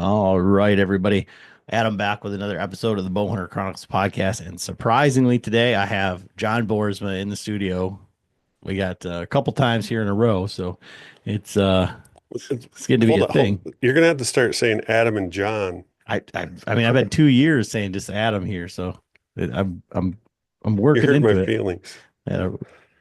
All right, everybody. Adam back with another episode of the Bowhunter Chronicles podcast. And surprisingly, today I have John Boersma in the studio. We got a couple times here in a row, so it's uh it's getting to be Hold a on, thing. you're gonna have to start saying Adam and John. I mean I've had 2 years saying just Adam here, so I'm You working hurt my into it. feelings. I gotta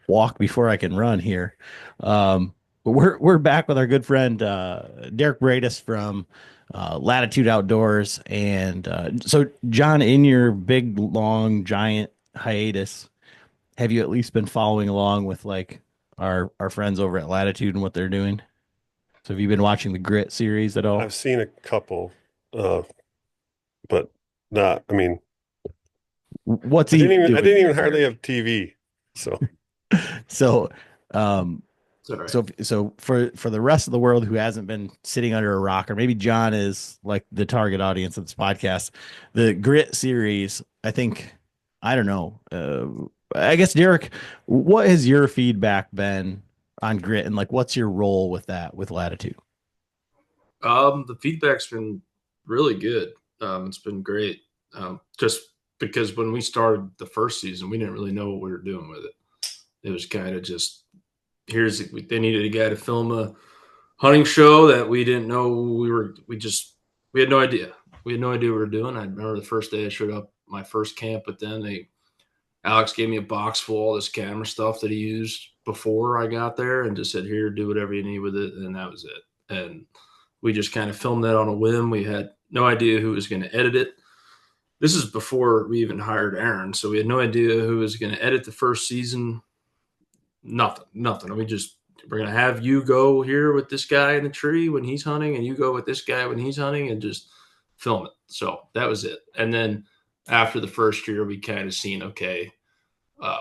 walk before I can run here. But we're back with our good friend Derek Bradis from Latitude Outdoors, and so John, in your big long giant hiatus, have you at least been following along with like our friends over at Latitude and what they're doing? So have you been watching the Grit series at all? I've seen a couple, uh, but not. I mean, What's I he didn't even. I doing didn't there, even hardly Derek? have TV. So So um, It's all right. so for the rest of the world who hasn't been sitting under a rock, or maybe John is like the target audience of this podcast, the Grit series, I think, I don't know. I guess Derek, what has your feedback been on Grit, and like what's your role with that with Latitude? The feedback's been really good. It's been great. Just because when we started the first season, we didn't really know what we were doing with it. It was kind of just they needed a guy to film a hunting show that we didn't know we had no idea. We had no idea what we were doing. I remember the first day I showed up my first camp, but then Alex gave me a box full of all this camera stuff that he used before I got there and just said, "Here, do whatever you need with it." And that was it. And we just kind of filmed that on a whim. We had no idea who was going to edit it. This is before we even hired Aaron, so we had no idea who was going to edit the first season. Nothing. We're going to have you go here with this guy in the tree when he's hunting, and you go with this guy when he's hunting, and just film it. So that was it. And then after the first year, we kind of seen, okay,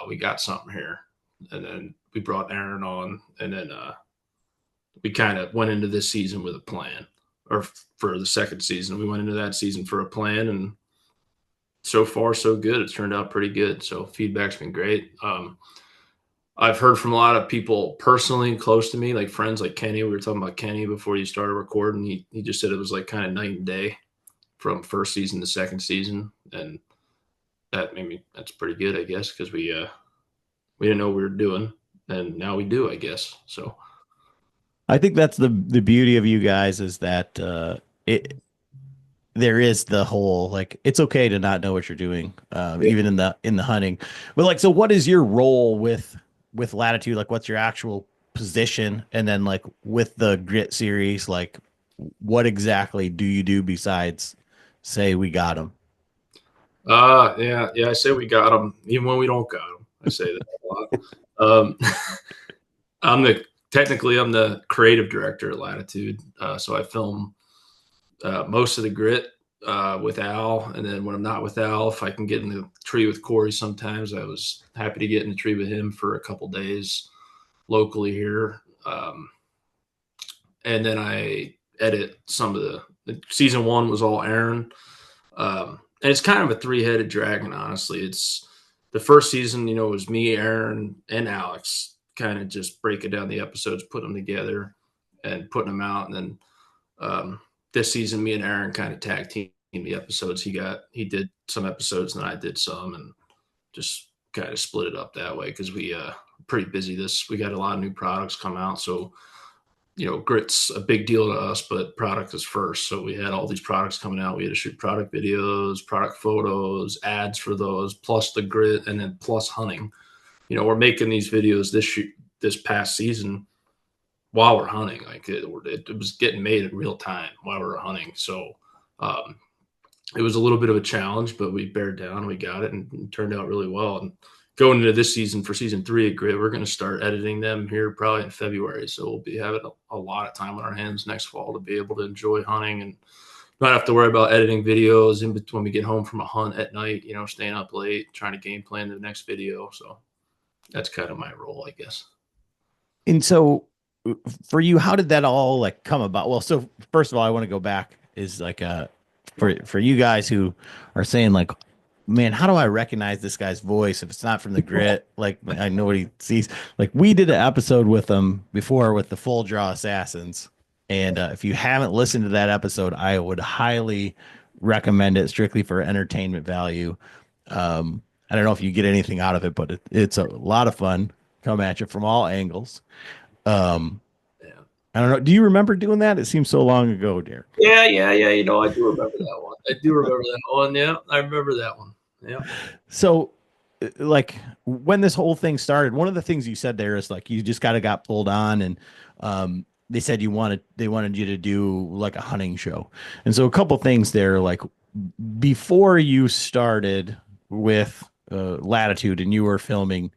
we got something here. And then we brought Aaron on, and then we kind of went into this season with a plan, or for the second season, we went into that season for a plan, and so far so good. It's turned out pretty good. So feedback's been great. I've heard from a lot of people personally close to me, like friends like Kenny. We were talking about Kenny before you started recording. He just said it was like kind of night and day from first season to second season, and that's pretty good, I guess, because we didn't know what we were doing, and now we do, I guess. So I think that's the beauty of you guys is that it there is the whole like it's okay to not know what you're doing, even in the hunting. But like, so what is your role with Latitude? Like, what's your actual position? And then like with the Grit series, like what exactly do you do besides say we got them? yeah, I say we got them, even when we don't got them. I say that a lot. Um, I'm the creative director at Latitude, so I film most of the Grit with Al, and then when I'm not with Al, if I can get in the tree with Corey, sometimes I was happy to get in the tree with him for a couple days locally here, and then I edit some of the season one was all Aaron, and it's kind of a three-headed dragon. Honestly, it's the first season, it was me, Aaron, and Alex, kind of just breaking down the episodes, putting them together, and putting them out, and then this season, me and Aaron kind of tag team the episodes. He did some episodes, and I did some, and just kind of split it up that way because we pretty busy. We got a lot of new products come out, so Grit's a big deal to us, but product is first. So we had all these products coming out. We had to shoot product videos, product photos, ads for those, plus the Grit, and then plus hunting. We're making these videos this past season while we're hunting. Like it was getting made in real time while we were hunting. So it was a little bit of a challenge, but we bared down. We got it, and it turned out really well. And going into this season for season 3 at Grit, we're going to start editing them here probably in February. So we'll be having a lot of time on our hands next fall to be able to enjoy hunting and not have to worry about editing videos in between when we get home from a hunt at night, staying up late, trying to game plan the next video. So that's kind of my role, I guess. And so for you, how did that all like come about? Well, so first of all, I want to go back is like for you guys who are saying like, man, how do I recognize this guy's voice if it's not from the Grit? Like I know what he sees. Like we did an episode with him before with the Full Draw Assassins, And if you haven't listened to that episode, I would highly recommend it strictly for entertainment value. I don't know if you get anything out of it, but it's a lot of fun. Come at you from all angles. Um, Yeah. I don't know. Do you remember doing that? It seems so long ago, dear. Yeah. You know, I do remember that one. I do remember that one. Yeah, I remember that one. Yeah. So, like when this whole thing started, one of the things you said there is like you just kind of got pulled on, and they said they wanted you to do like a hunting show, and so a couple things there, like before you started with Latitude and you were filming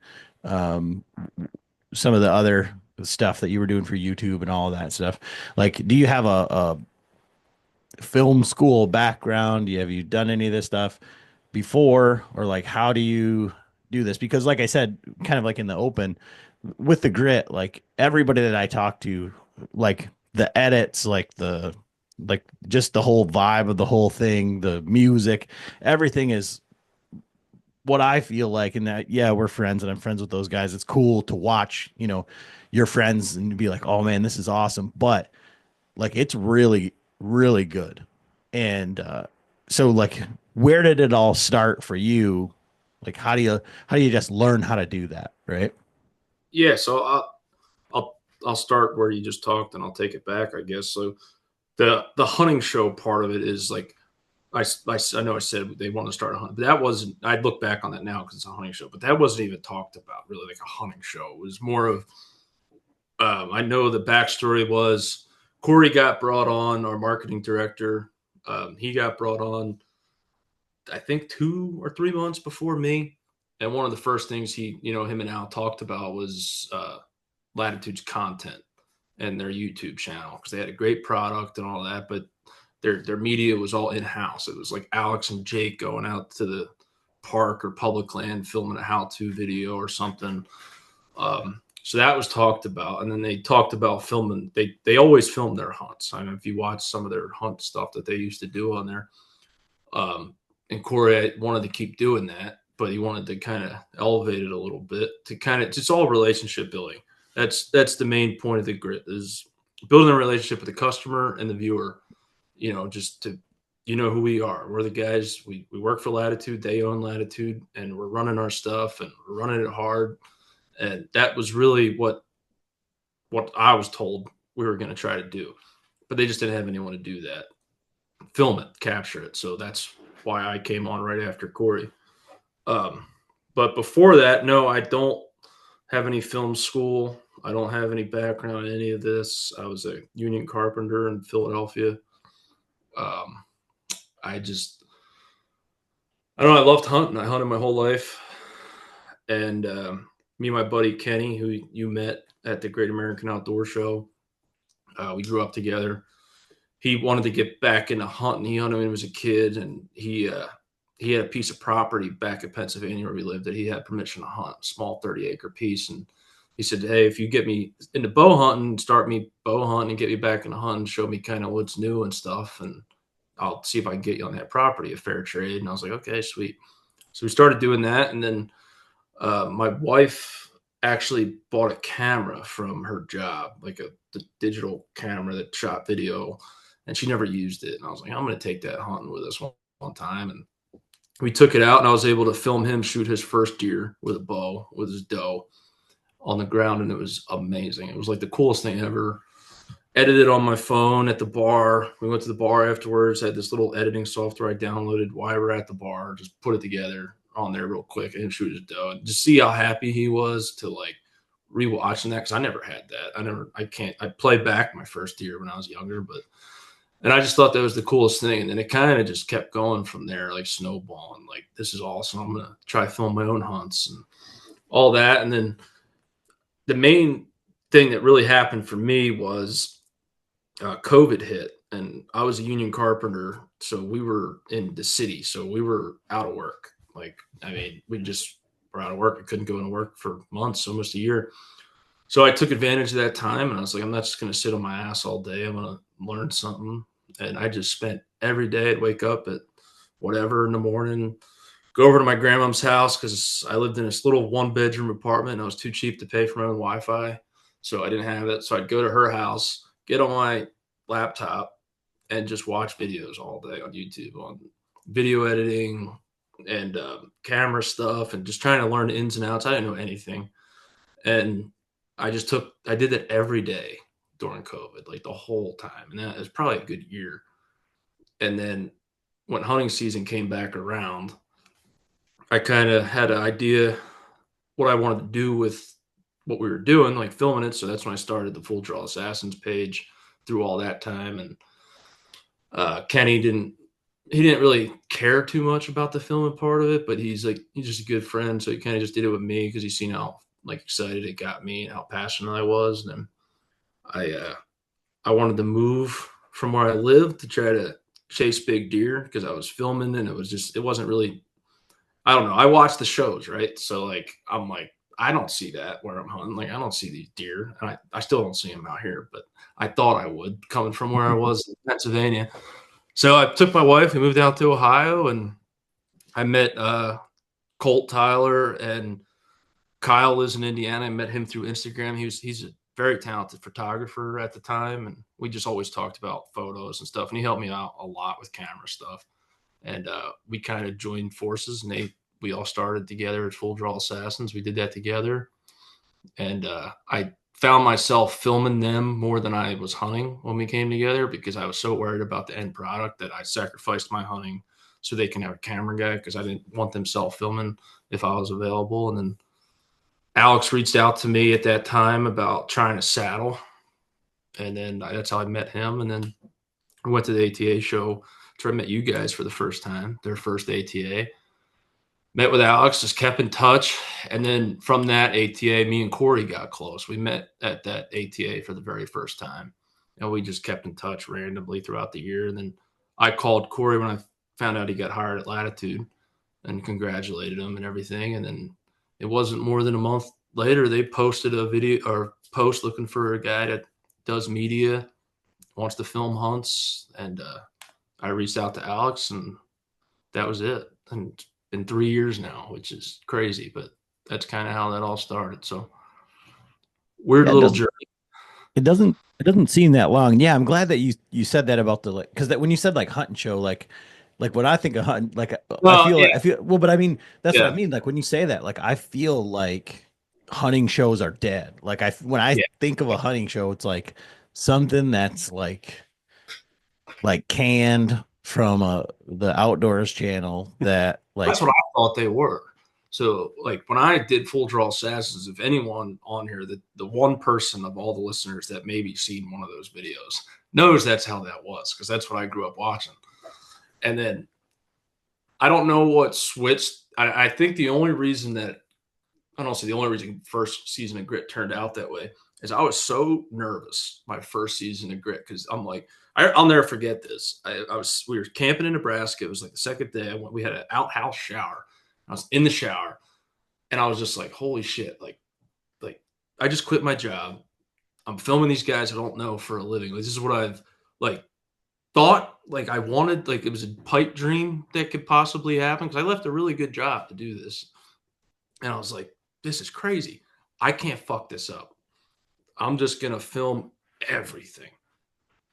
um, some of the other stuff that you were doing for YouTube and all of that stuff. Like, do you have a film school background? Have you done any of this stuff before, or like how do you do this? Because like I said, kind of like in the open with the grit, like everybody that I talk to, like the edits, like just the whole vibe of the whole thing, the music, everything is what I feel like. And that, yeah, we're friends and I'm friends with those guys. It's cool to watch, your friends and be like, oh man, this is awesome. But like it's really, really good. And so like where did it all start for you? Like how do you just learn how to do that, right? Yeah. So I'll start where you just talked, and I'll take it back, I guess. So the hunting show part of it is like I know I said they want to start a hunt, but that wasn't. I'd look back on that now because it's a hunting show, but that wasn't even talked about really like a hunting show. It was more of I know the backstory was Corey got brought on, our marketing director. He got brought on, I think 2 or 3 months before me, and one of the first things him and Al talked about was Latitude's content and their YouTube channel because they had a great product and all that, but their media was all in house. It was like Alex and Jake going out to the park or public land filming a how-to video or something. So that was talked about, and then they talked about filming. They always film their hunts. I mean, if you watch some of their hunt stuff that they used to do on there, um, and Corey wanted to keep doing that, but he wanted to kind of elevate it a little bit to kind of it's all relationship building. That's the main point of the grit is building a relationship with the customer and the viewer. Just to who we are. We're the guys. We work for Latitude. They own Latitude, and we're running our stuff and we're running it hard. And that was really what I was told we were going to try to do, but they just didn't have anyone to do that, film it, capture it. So that's why I came on right after Corey. But before that, no, I don't have any film school. I don't have any background in any of this. I was a union carpenter in Philadelphia. Um, I don't know. I loved hunting. I hunted my whole life. And me and my buddy Kenny, who you met at the Great American Outdoor Show, we grew up together. He wanted to get back into hunting. He hunted when he was a kid, and he had a piece of property back in Pennsylvania where we lived that he had permission to hunt, a small 30-acre piece. And he said, hey, if you get me into bow hunting, start me bow hunting and get me back into hunting, show me kind of what's new and stuff, and I'll see if I can get you on that property, a fair trade. And I was like, okay, sweet. So we started doing that, and then my wife actually bought a camera from her job, like the digital camera that shot video, and she never used it. And I was like, I'm going to take that hunting with us one time. And we took it out, and I was able to film him shoot his first deer with a bow with his doe on the ground. And it was amazing. It was like the coolest thing ever. Edited on my phone at the bar. We went to the bar afterwards, had this little editing software I downloaded while we were at the bar, just put it together on there real quick and shoot his doe. And just see how happy he was to like rewatching that, because I never had that. I played back my first deer when I was younger, and I just thought that was the coolest thing. And then it kind of just kept going from there, like snowballing. Like, this is awesome. I'm going to try to film my own hunts and all that. And then the main thing that really happened for me was COVID hit, and I was a union carpenter. So we were in the city. So we were out of work. Like, I mean, we just were out of work. I couldn't go into work for months, almost a year. So I took advantage of that time, and I was like, I'm not just going to sit on my ass all day. I'm going to learn something. And I just spent every day. I'd wake up at whatever in the morning, go over to my grandmom's house because I lived in this little 1-bedroom apartment, and I was too cheap to pay for my own Wi-Fi. So I didn't have it. So I'd go to her house, get on my laptop and just watch videos all day on YouTube on video editing and camera stuff and just trying to learn the ins and outs. I didn't know anything. And I did that every day during COVID, like the whole time. And that was probably a good year. And then when hunting season came back around, I kind of had an idea what I wanted to do with what we were doing, like filming it. So that's when I started the Full Draw Assassins page through all that time. And Kenny didn't really care too much about the filming part of it, but he's just a good friend. So he kind of just did it with me because he's seen how like excited it got me and how passionate I was. And then I wanted to move from where I lived to try to chase big deer because I was filming and it wasn't really, I don't know. I watch the shows, right? So like, I'm like, I don't see that where I'm hunting. Like, I don't see these deer. And I still don't see them out here, but I thought I would coming from where I was in Pennsylvania. So I took my wife and moved out to Ohio, and I met Colt Tyler, and Kyle lives in Indiana. I met him through Instagram. He's a very talented photographer at the time, and we just always talked about photos and stuff. And he helped me out a lot with camera stuff. And we kind of joined forces, and we all started together at Full Draw Assassins. We did that together, and I found myself filming them more than I was hunting when we came together because I was so worried about the end product that I sacrificed my hunting so they can have a camera guy because I didn't want them self filming if I was available. And then Alex reached out to me at that time about trying to saddle, and then that's how I met him. And then I went to the ATA show. I met you guys for the first time, their first ATA. Met with Alex, just kept in touch. And then from that ATA, me and Corey got close. We met at that ATA for the very first time. And we just kept in touch randomly throughout the year. And then I called Corey when I found out he got hired at Latitude and congratulated him and everything. And then it wasn't more than a month later, they posted a video or post looking for a guy that does media, wants to film hunts. And I reached out to Alex, and that was it. And it's been 3 years now, which is crazy, but that's kind of how that all started. So weird Yeah, little journey. it doesn't seem that long. Yeah, I'm glad that you said that about the like because that when you said like hunting show like when I think of hunting like Well, yeah, I feel well, but I mean that's what I yeah, mean. Like when you say that, like I feel like hunting shows are dead. Like when I yeah. think of a hunting show, it's like something that's like canned from the Outdoors channel that That's like what I thought they were. So, like when I did Full Draw Assassins, if anyone on here, the one person of all the listeners that maybe seen one of those videos knows that's how that was because that's what I grew up watching. And then I don't know what switched. I think the only reason that I don't say the only reason first season of Grit turned out that way is I was so nervous my first season of Grit because I'm like I'll never forget this. We were camping in Nebraska. It was like the second day. We had an outhouse shower. I was in the shower, and I was just like, "Holy shit!" Like I just quit my job. I'm filming these guys I don't know for a living. Like, this is what I've like thought. Like I wanted. Like it was a pipe dream that could possibly happen because I left a really good job to do this, and I was like, "This is crazy. I can't fuck this up. I'm just gonna film everything."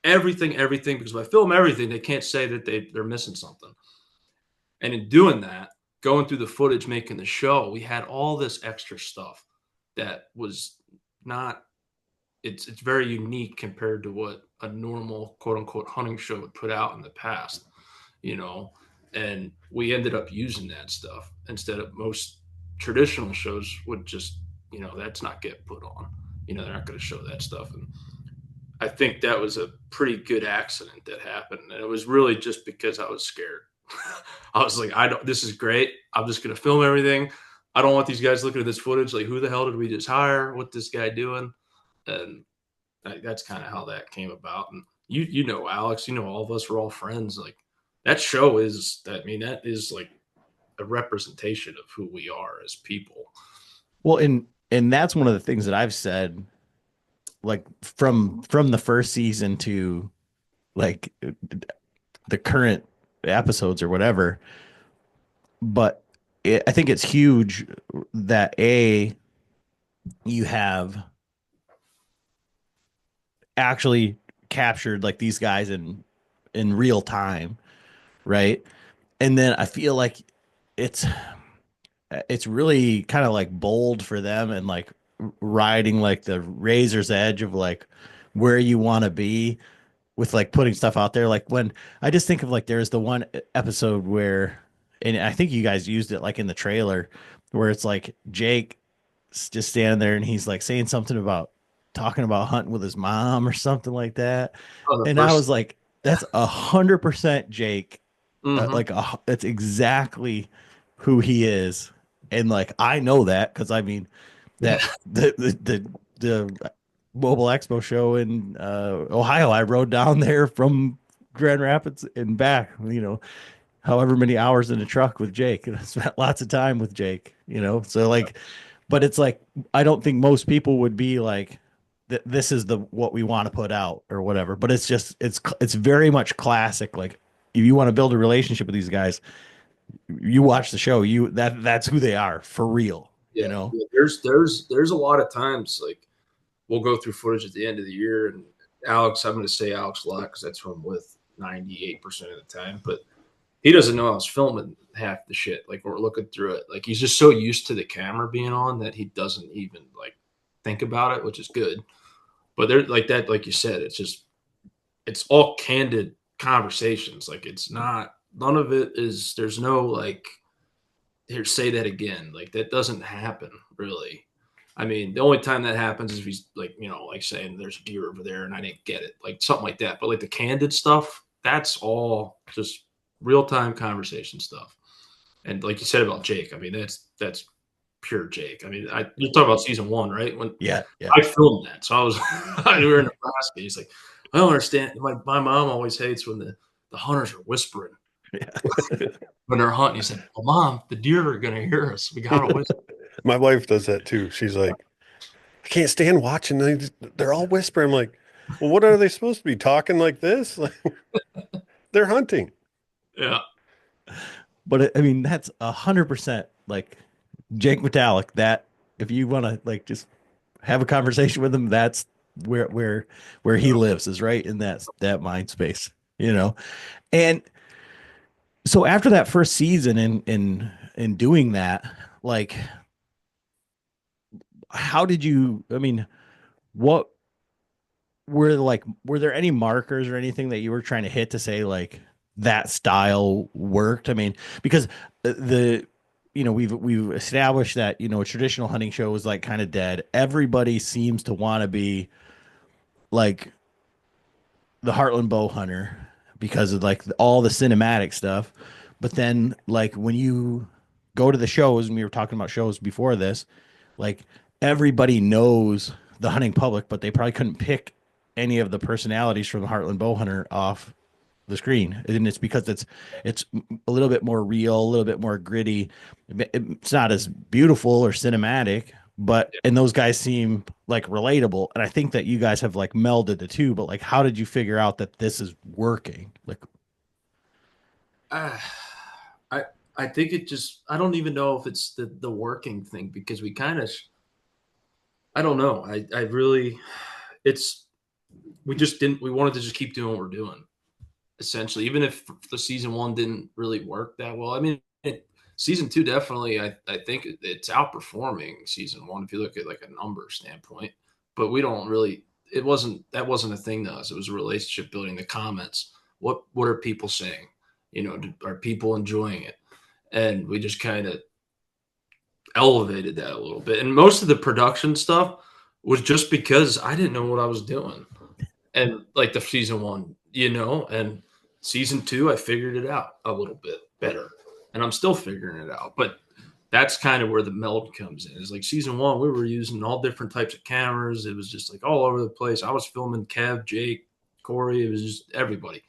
Everything, because if I film everything, they can't say that they're missing something. And in doing that, going through the footage, making the show, we had all this extra stuff that was not. It's very unique compared to what a normal quote unquote hunting show would put out in the past, you know. And we ended up using that stuff instead of most traditional shows would just, that's not get put on. They're not going to show that stuff. And I think that was a pretty good accident that happened. And it was really just because I was scared. I was like, this is great. I'm just going to film everything. I don't want these guys looking at this footage. Like, who the hell did we just hire? What this guy doing? And that's kind of how that came about. And Alex, all of us were all friends. Like that show that is like a representation of who we are as people. well and that's one of the things that I've said like from the first season to like the current episodes or whatever. But I think it's huge that you have actually captured like these guys in real time, right? And then I feel like it's it's really kind of like bold for them and like riding like the razor's edge of like where you want to be with like putting stuff out there. Like when I just think of like there's the one episode where, and I think you guys used it like in the trailer, where it's like Jake just standing there and he's like saying something about talking about hunting with his mom or something like that. Oh, the And I first. was like, that's 100% Jake. Mhm. That's exactly who he is. And like I know that because I mean that the Mobile Expo show in Ohio, I rode down there from Grand Rapids and back, however many hours in a truck with Jake. And I spent lots of time with Jake, So like, but it's like I don't think most people would be like this is the what we want to put out or whatever. But it's just it's very much classic. Like if you want to build a relationship with these guys, you watch the show, that's who they are for real, Yeah, yeah. There's a lot of times like we'll go through footage at the end of the year, and Alex, I'm going to say Alex a lot because that's who I'm with 98% of the time, but he doesn't know I was filming half the shit. Like we're looking through it. Like he's just so used to the camera being on that he doesn't even like think about it, which is good. But they're like that, like you said, it's all candid conversations. Like it's not none of it is there's no like here say that again. Like that doesn't happen really. I mean, the only time that happens is if he's like, like saying there's a deer over there and I didn't get it, like something like that. But like the candid stuff, that's all just real time conversation stuff. And like you said about Jake, I mean, that's pure Jake. I mean, you're talking about season one, right? When Yeah, yeah. I filmed that, so I was we were in Nebraska. He's like, I don't understand. My mom always hates when the hunters are whispering when they're hunting. He said, "Well, mom, the deer are gonna hear us. We gotta whisper." My wife does that too. She's like, I can't stand watching. They're all whispering. I'm like, well, what are they supposed to be talking like this? Like, they're hunting. Yeah, But I mean, that's 100% like Jake Metallic. That if you want to like just have a conversation with him, that's where he lives is right in that mind space, And so after that first season in doing that, like, how did you? I mean, what were there any markers or anything that you were trying to hit to say like that style worked? I mean, because the we've established that a traditional hunting show is like kind of dead. Everybody seems to want to be like the Heartland bow hunter because of like all the cinematic stuff. But then like when you go to the shows, and we were talking about shows before this, like everybody knows the hunting public, but they probably couldn't pick any of the personalities from the Heartland bow hunter off the screen. And it's because it's a little bit more real, a little bit more gritty. It's not as beautiful or cinematic, but and those guys seem like relatable. And I think that you guys have like melded the two, but like how did you figure out that this is working? Like uh, I I think it just I don't even know if it's the working thing because we kind of I don't know. I really it's we just didn't we wanted to just keep doing what we're doing essentially, even if the season one didn't really work that well. I mean, season two definitely, I think it's outperforming season one if you look at like a number standpoint. But we don't really. That wasn't a thing to us. It was a relationship building. The comments. What are people saying? Are people enjoying it? And we just kind of elevated that a little bit. And most of the production stuff was just because I didn't know what I was doing. And like the season one, and season two, I figured it out a little bit better. And I'm still figuring it out. But that's kind of where the meld comes in. Is like season one, we were using all different types of cameras. It was just like all over the place. I was filming Kev, Jake, Corey. It was just everybody.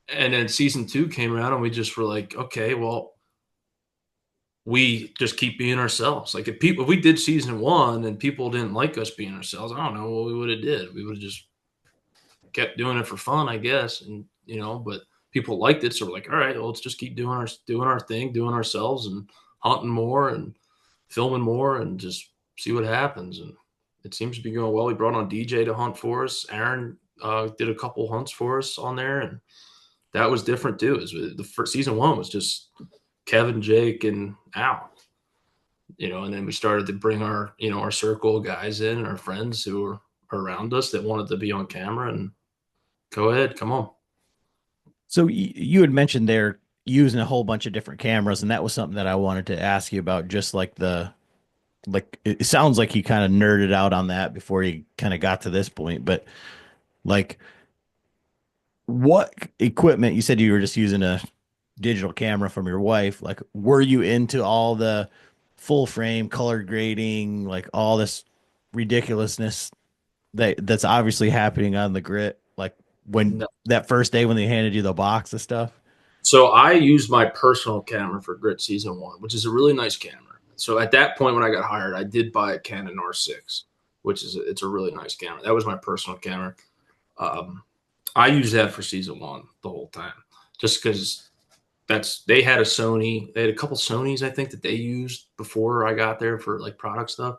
And then season two came around and we just were like, okay, well, we just keep being ourselves. Like if we did season one and people didn't like us being ourselves, I don't know what we would have did. We would have just kept doing it for fun, I guess. And but people liked it, so we're like, all right, well, let's just keep doing our thing, doing ourselves, and hunting more and filming more, and just see what happens. And it seems to be going well. We brought on DJ to hunt for us. Aaron did a couple hunts for us on there, and that was different too. Is the first season one was just Kevin, Jake, and Al, and then we started to bring our our circle of guys in and our friends who were around us that wanted to be on camera and go ahead, come on. So you had mentioned they're using a whole bunch of different cameras, and that was something that I wanted to ask you about. Just like it sounds like you kind of nerded out on that before you kind of got to this point, but like, what equipment? You said you were just using a digital camera from your wife. Like, were you into all the full frame color grading, like all this ridiculousness that's obviously happening on the grit? Like when No. that first day when they handed you the box of stuff. So I used my personal camera for Grit season one, which is a really nice camera. So at that point when I got hired, I did buy a Canon R6, which is it's a really nice camera. That was my personal camera. I used that for season one the whole time, just because they had a Sony. They had a couple Sonys I think that they used before I got there for like product stuff.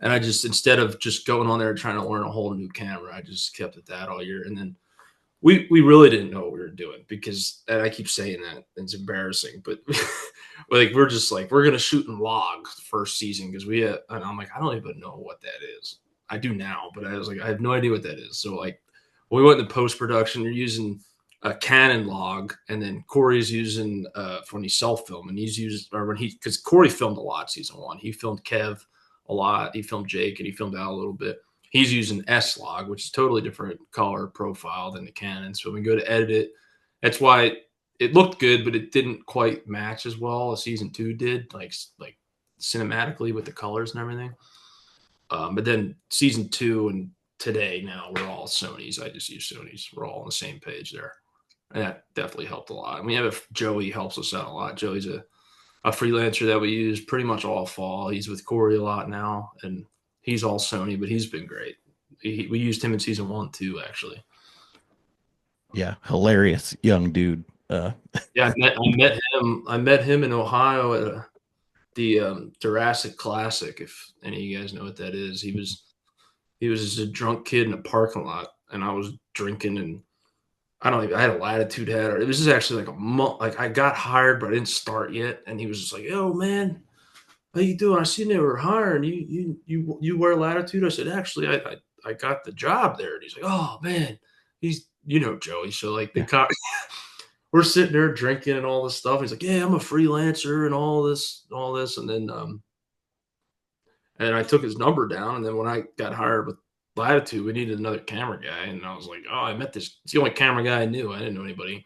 And I just, instead of just going on there trying to learn a whole new camera, I just kept at that all year. And then we really didn't know what we were doing, because, and I keep saying that, it's embarrassing, but like we're just like, we're gonna shoot in log first season because and I'm like, I don't even know what that is. I do now, but I was like, I have no idea what that is. So like when we went into post production, you're using a Canon log, and then Corey's using when he's self filming, because Corey filmed a lot season one. He filmed Kev a lot. He filmed Jake, and he filmed Al a little bit. He's using S log, which is totally different color profile than the Canon. So when we go to edit it, that's why it looked good, but it didn't quite match as well as season two did, like cinematically with the colors and everything. But then season two and today now we're all Sonys. I just use Sonys. We're all on the same page there, and that definitely helped a lot. And we have Joey helps us out a lot. Joey's a freelancer that we use pretty much all fall. He's with Corey a lot now, and he's all Sony, but he's been great. We used him in season one too, actually. Yeah, hilarious young dude. Yeah, I met him in Ohio at the Jurassic Classic. If any of you guys know what that is, he was just a drunk kid in a parking lot, and I was drinking, and I had a Latitude hat. It was just actually like a month. Like I got hired, but I didn't start yet, and he was just like, "Yo, man, how you doing? I seen they were hiring you wear Latitude." I said, "Actually, I got the job there." And he's like, "Oh man," he's Joey. So like we're sitting there drinking and all this stuff. He's like, "Yeah, I'm a freelancer and all this, and then and I took his number down, and then when I got hired with Latitude, we needed another camera guy, and I was like, "Oh, I met this. It's the only camera guy I knew. I didn't know anybody."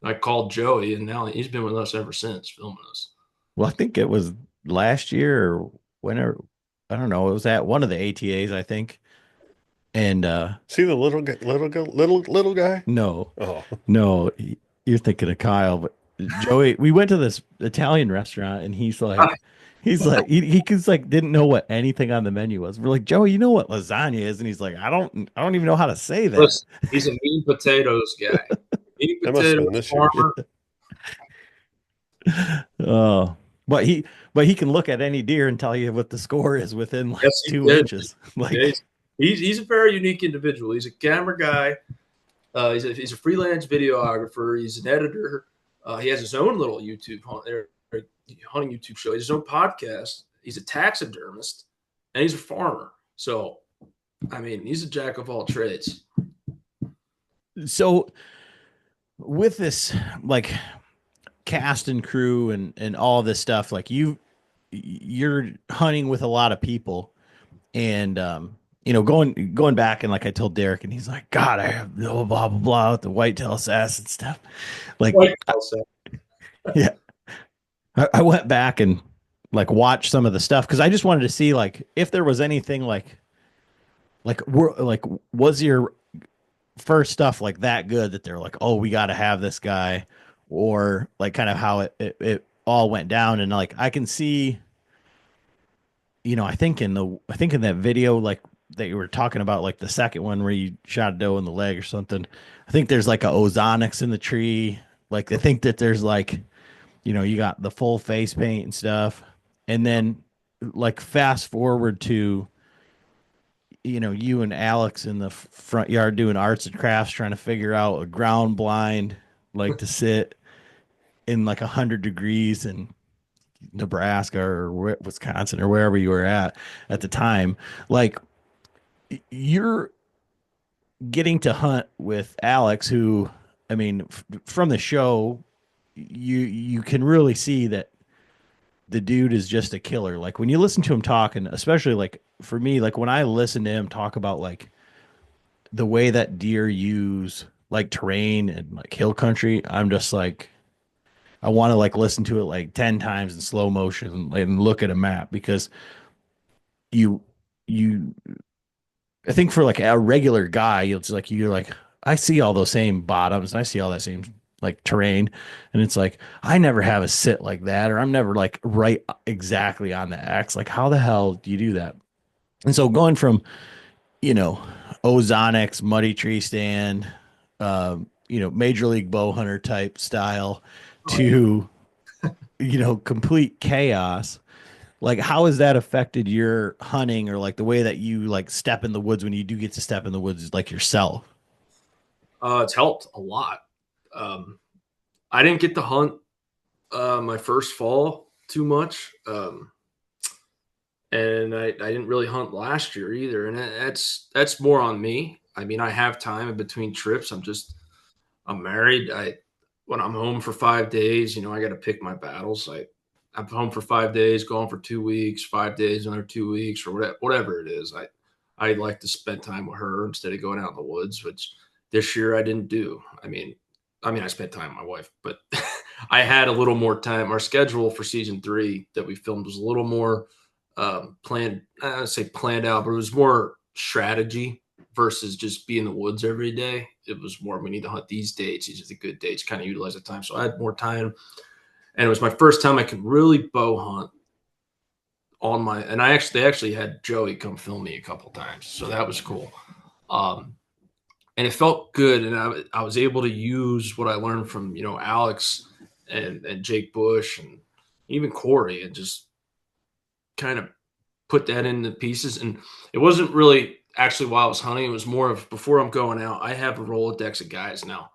I called Joey, and now he's been with us ever since, filming us. Well, I think it was last year or whenever. I don't know. It was at one of the ATAs, I think. And See the little guy? no, Oh, no, you're thinking of Kyle, but Joey. We went to this Italian restaurant, and he's like, he's like didn't know what anything on the menu was. We're like, Joey, you know what lasagna is? And he's like, I don't even know how to say that. Listen, he's a mean potatoes guy. Mean that must have been potatoes this year. farmer. Oh, but he can look at any deer and tell you what the score is within like Yes, he 2 did. inches. Like Yeah, he's a very unique individual. He's a camera guy. He's a freelance videographer. He's an editor. He has his own little hunting YouTube show. He has his own podcast. He's a taxidermist, and he's a farmer. So, I mean, he's a jack of all trades. so with this like cast and crew and all this stuff, like you're hunting with a lot of people, and going back, and like I told Derek, and he's like, God, I have blah blah blah blah with the whitetail assassin stuff. Like yeah, I went back and like watched some of the stuff because I just wanted to see like if there was anything like was your first stuff like that good that they're like, oh, we got to have this guy, or like kind of how it all went down. And like I can see, I think in that video like that you were talking about, like the second one where you shot a doe in the leg or something, I think there's like a ozonics in the tree. Like I think that there's like, you got the full face paint and stuff. And then like fast forward to you and Alex in the front yard doing arts and crafts, trying to figure out a ground blind, like to sit in like 100 degrees in Nebraska or Wisconsin or wherever you were at the time. Like you're getting to hunt with Alex, who, I mean, from the show, you can really see that the dude is just a killer. Like when you listen to him talking, especially like for me, like when I listen to him talk about like the way that deer use like terrain and like hill country, I'm just like I want to like listen to it like 10 times in slow motion and look at a map because you you I think for like a regular guy, you're like, I see all those same bottoms and I see all that same like terrain. And it's like, I never have a sit like that, or I'm never like right exactly on the X. Like, how the hell do you do that? And so going from, you know, Ozonics, muddy tree stand, Major League bow hunter type style Oh, yeah. to, complete chaos. Like, how has that affected your hunting or like the way that you like step in the woods when you do get to step in the woods like yourself? It's helped a lot. Um, I didn't get to hunt my first fall too much. And I didn't really hunt last year either. And that's more on me. I mean, I have time in between trips. I'm married. When I'm home for 5 days, I got to pick my battles. I'm home for 5 days, gone for 2 weeks, 5 days, another 2 weeks, or whatever it is. I like to spend time with her instead of going out in the woods, which this year I didn't do. I spent time with my wife, but I had a little more time. Our schedule for season 3 that we filmed was a little more planned. I would say planned out, but it was more strategy versus just be in the woods every day. It was more, we need to hunt these dates. These are the good dates, kind of utilize the time. So I had more time. And it was my first time I could really bow hunt and they actually had Joey come film me a couple times. So that was cool. Um, and it felt good. And I was able to use what I learned from, Alex and Jake Bush and even Corey, and just kind of put that into pieces. And it wasn't really actually while I was hunting. It was more of before I'm going out. I have a Rolodex of guys now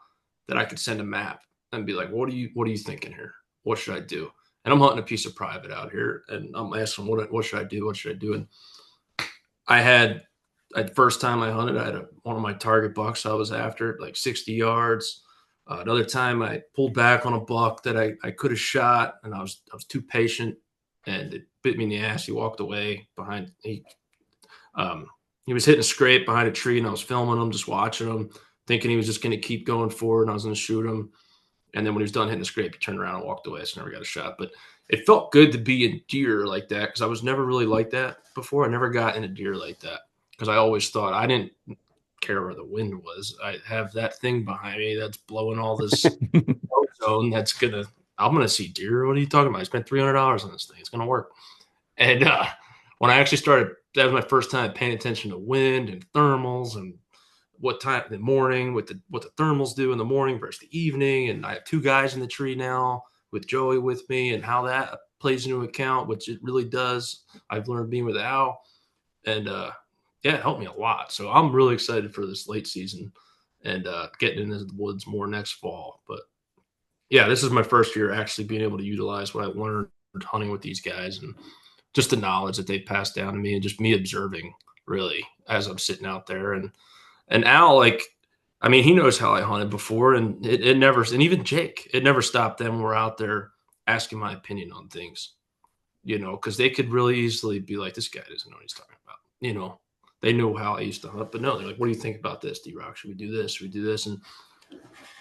that I could send a map and be like, what are you thinking here? What should I do? And I'm hunting a piece of private out here, and I'm asking, what should I do? What should I do? And I had, first time I hunted, I had one of my target bucks I was after, like 60 yards. Another time I pulled back on a buck that I could have shot, and I was too patient, and it bit me in the ass. He walked away he was hitting a scrape behind a tree, and I was filming him, just watching him, thinking he was just going to keep going forward, and I was going to shoot him. And then when he was done hitting the scrape, he turned around and walked away. So I never got a shot. But it felt good to be in deer like that, because I was never really like that before. I never got into deer like that, because I always thought I didn't care where the wind was. I have that thing behind me that's blowing all this ozone I'm gonna see deer. What are you talking about? I spent $300 on this thing. It's gonna work. And when I actually started, that was my first time paying attention to wind and thermals and what time in the morning, what the thermals do in the morning versus the evening. And I have 2 guys in the tree now with Joey with me, and how that plays into account, which it really does. I've learned being with Al, and yeah, it helped me a lot. So I'm really excited for this late season and getting into the woods more next fall. But yeah, this is my first year actually being able to utilize what I learned hunting with these guys, and just the knowledge that they passed down to me, and just me observing really as I'm sitting out there. And Al, like, I mean, he knows how I hunted before, and it never, and even Jake, it never stopped them when we're out there asking my opinion on things, because they could really easily be like, this guy doesn't know what he's talking about. They know how I used to hunt, but no, they're like, what do you think about this, D-Rock? Should we do this? Should we do this? And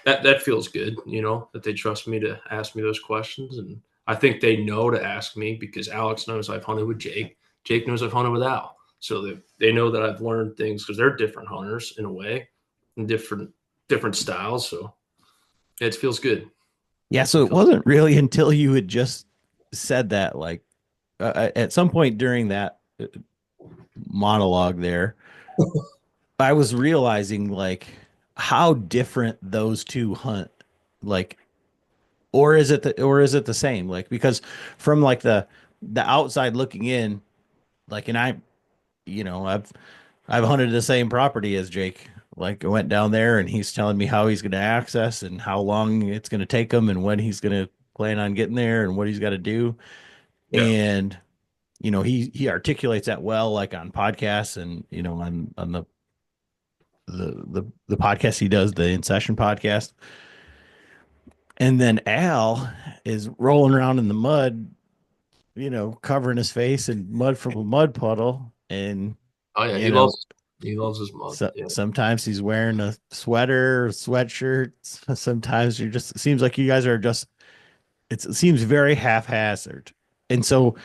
that feels good, that they trust me to ask me those questions. And I think they know to ask me, because Alex knows I've hunted with Jake. Jake knows I've hunted with Al. So they know that I've learned things, because they're different hunters in a way, and different styles. So it feels good. Yeah. So it wasn't really until you had just said that, like at some point during that monologue there, I was realizing like how different those two hunt. Like, or is it the same? Like, because from like the outside looking in, like, and I've I've hunted the same property as Jake. Like I went down there and he's telling me how he's going to access and how long it's going to take him and when he's going to plan on getting there and what he's got to do. Yeah. And he articulates that well, like on podcasts and on the podcast he does, the In Session podcast. And then Al is rolling around in the mud, covering his face in mud from a mud puddle. And, Oh yeah, you know, he loves his mom. so, Yeah. sometimes he's wearing a sweater, sweatshirt. Sometimes it seems like you guys are just, it seems very haphazard. And so,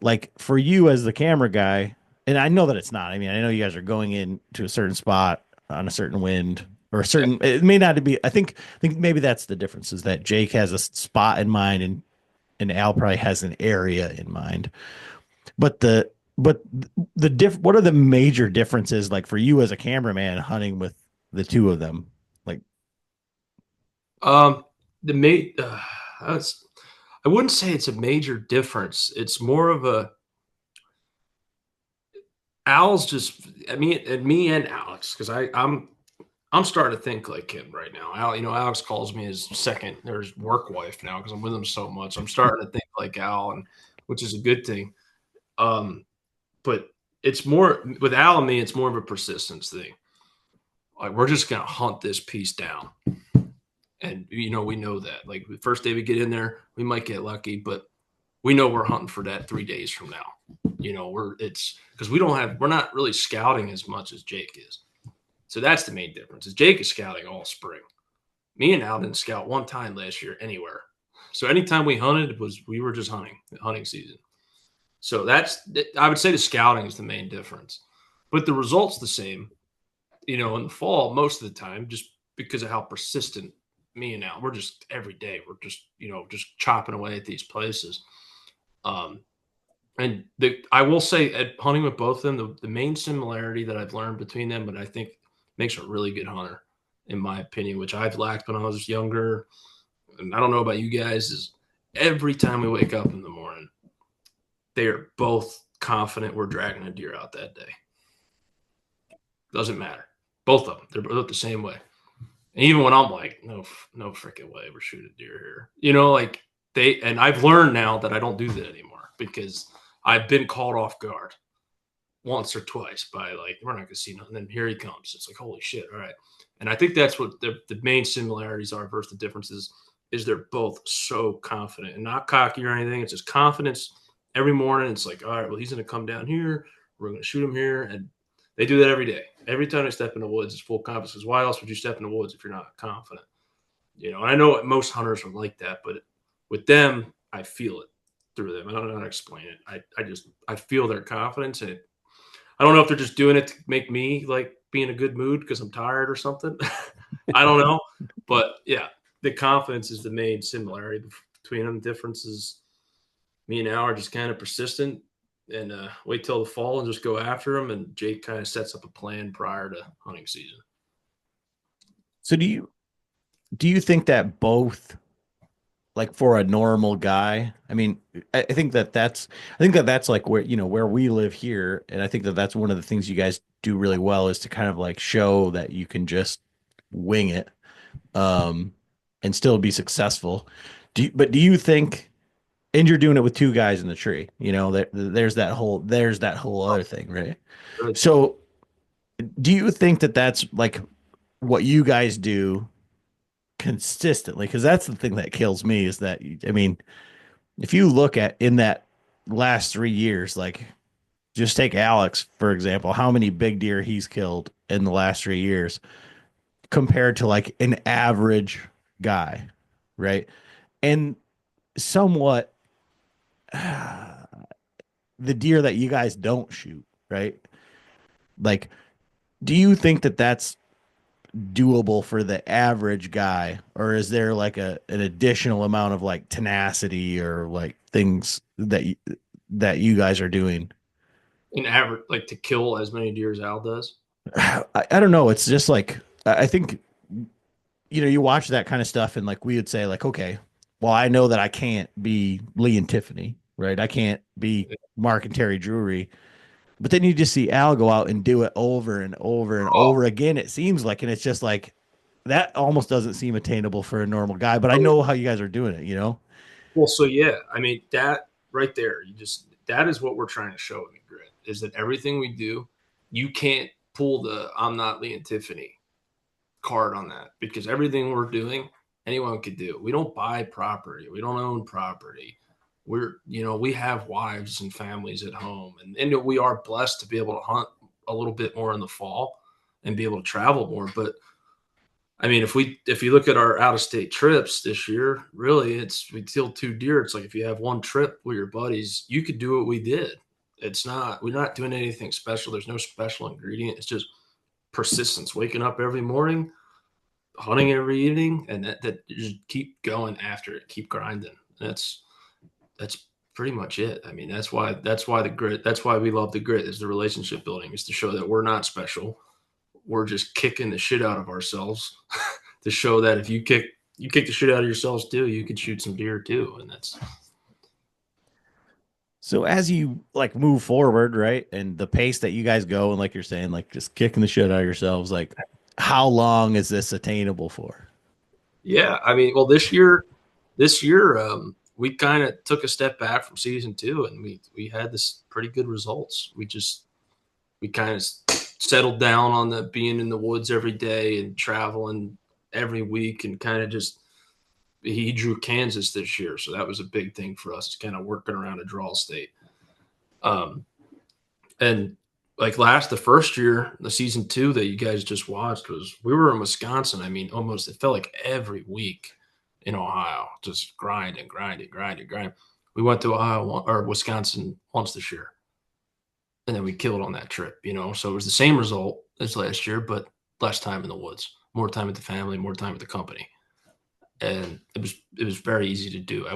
like, for you as the camera guy, and I know that it's not, I mean, I know you guys are going in to a certain spot on a certain wind or a certain, it may not be, I think maybe that's the difference is that Jake has a spot in mind and Al probably has an area in mind. But what are the major differences like for you as a cameraman hunting with the two of them? Like, The mate, that's, I wouldn't say it's a major difference. It's more of a Al's just me and Alex because I'm starting to think like him right now. Alex calls me his second or his work wife now because I'm with him so much. I'm starting to think like Al, and which is a good thing. But it's more with Al and me. It's more of a persistence thing. Like we're just gonna hunt this piece down, and we know that. Like the first day we get in there, we might get lucky, but we know we're hunting for that 3 days from now. It's because we're not really scouting as much as Jake is. So that's the main difference. Is Jake is scouting all spring. Me and Al didn't scout one time last year anywhere. So anytime we hunted we were just hunting season. So I would say the scouting is the main difference, but the results the same. In the fall most of the time, just because of how persistent me and Al, we're just every day we're just chopping away at these places. And I will say at hunting with both of them, the main similarity that I've learned between them, but I think makes a really good hunter, in my opinion, which I've lacked when I was younger. And I don't know about you guys, is every time we wake up in the morning, they are both confident we're dragging a deer out that day. Doesn't matter. Both of them. They're both the same way. And even when I'm like, no freaking way we're shooting deer here. And I've learned now that I don't do that anymore because I've been caught off guard once or twice by like, we're not going to see nothing. And then here he comes. It's like, holy shit. All right. And I think that's what the main similarities are versus the differences is they're both so confident and not cocky or anything. It's just confidence every morning. It's like, all right, well, he's going to come down here. We're going to shoot him here. And they do that every day. Every time they step in the woods, it's full confidence. Because why else would you step in the woods if you're not confident? And I know most hunters are like that, but with them, I feel it through them. I don't know how to explain it. I feel their confidence, and I don't know if they're just doing it to make me like be in a good mood because I'm tired or something. I don't know, but yeah, the confidence is the main similarity between them. Differences, me and Al are just kind of persistent and wait till the fall and just go after them. And Jake kind of sets up a plan prior to hunting season. so do you think that both, like for a normal guy, I mean, I think that's like where we live here. And I think that that's one of the things you guys do really well is to kind of like show that you can just wing it, and still be successful. But do you think, and you're doing it with two guys in the tree, there's that whole other thing, right? So do you think that that's like what you guys do consistently? Because that's the thing that kills me is that, I mean, if you look at in that last 3 years, like just take Alex, for example, how many big deer he's killed in the last 3 years compared to like an average guy, right? And somewhat the deer that you guys don't shoot, right? Like, do you think that that's doable for the average guy, or is there like an additional amount of like tenacity or like things that you guys are doing? In average, like to kill as many deer as Al does. I don't know. It's just like I think you watch that kind of stuff and like we would say like, okay, well, I know that I can't be Lee and Tiffany, right? I can't be Mark and Terry Drury, But then you just see Al go out and do it over and over and Oh, over again. It seems like, and it's just like that almost doesn't seem attainable for a normal guy. But I oh, know how you guys are doing it. You know. well, so yeah, I mean that right there, that is what we're trying to show in the grid is that everything we do, you can't pull the "I'm not Lee and Tiffany" card on that because everything we're doing, anyone could do. We don't buy property, we don't own property. We have wives and families at home, and we are blessed to be able to hunt a little bit more in the fall and be able to travel more. But I mean, if you look at our out of state trips this year, really, we killed 2 deer. It's like if you have one trip with your buddies, you could do what we did. We're not doing anything special. There's no special ingredient. It's just persistence, waking up every morning, hunting every evening, and that you just keep going after it, keep grinding. That's pretty much it. I mean, that's why the grit. That's why we love the grit is the relationship building is to show that we're not special. We're just kicking the shit out of ourselves to show that if you kick the shit out of yourselves too, you could shoot some deer too, and that's So as you like move forward, right, and the pace that you guys go, and like you're saying, like just kicking the shit out of yourselves, like how long is this attainable for? yeah. I mean, well, this year, we kind of took a step back from season two, and we had this pretty good results. We kind of settled down on the being in the woods every day and traveling every week, and kind of just he drew Kansas this year, so that was a big thing for us. It's kind of working around a draw state. Um, and like the first year, the season two that you guys just watched was we were in Wisconsin. I mean, almost it felt like every week in Ohio, just grinding, grinding, grinding, grinding. We went to Wisconsin once this year, and then we killed on that trip. So it was the same result as last year, but less time in the woods, more time with the family, more time with the company, and it was very easy to do.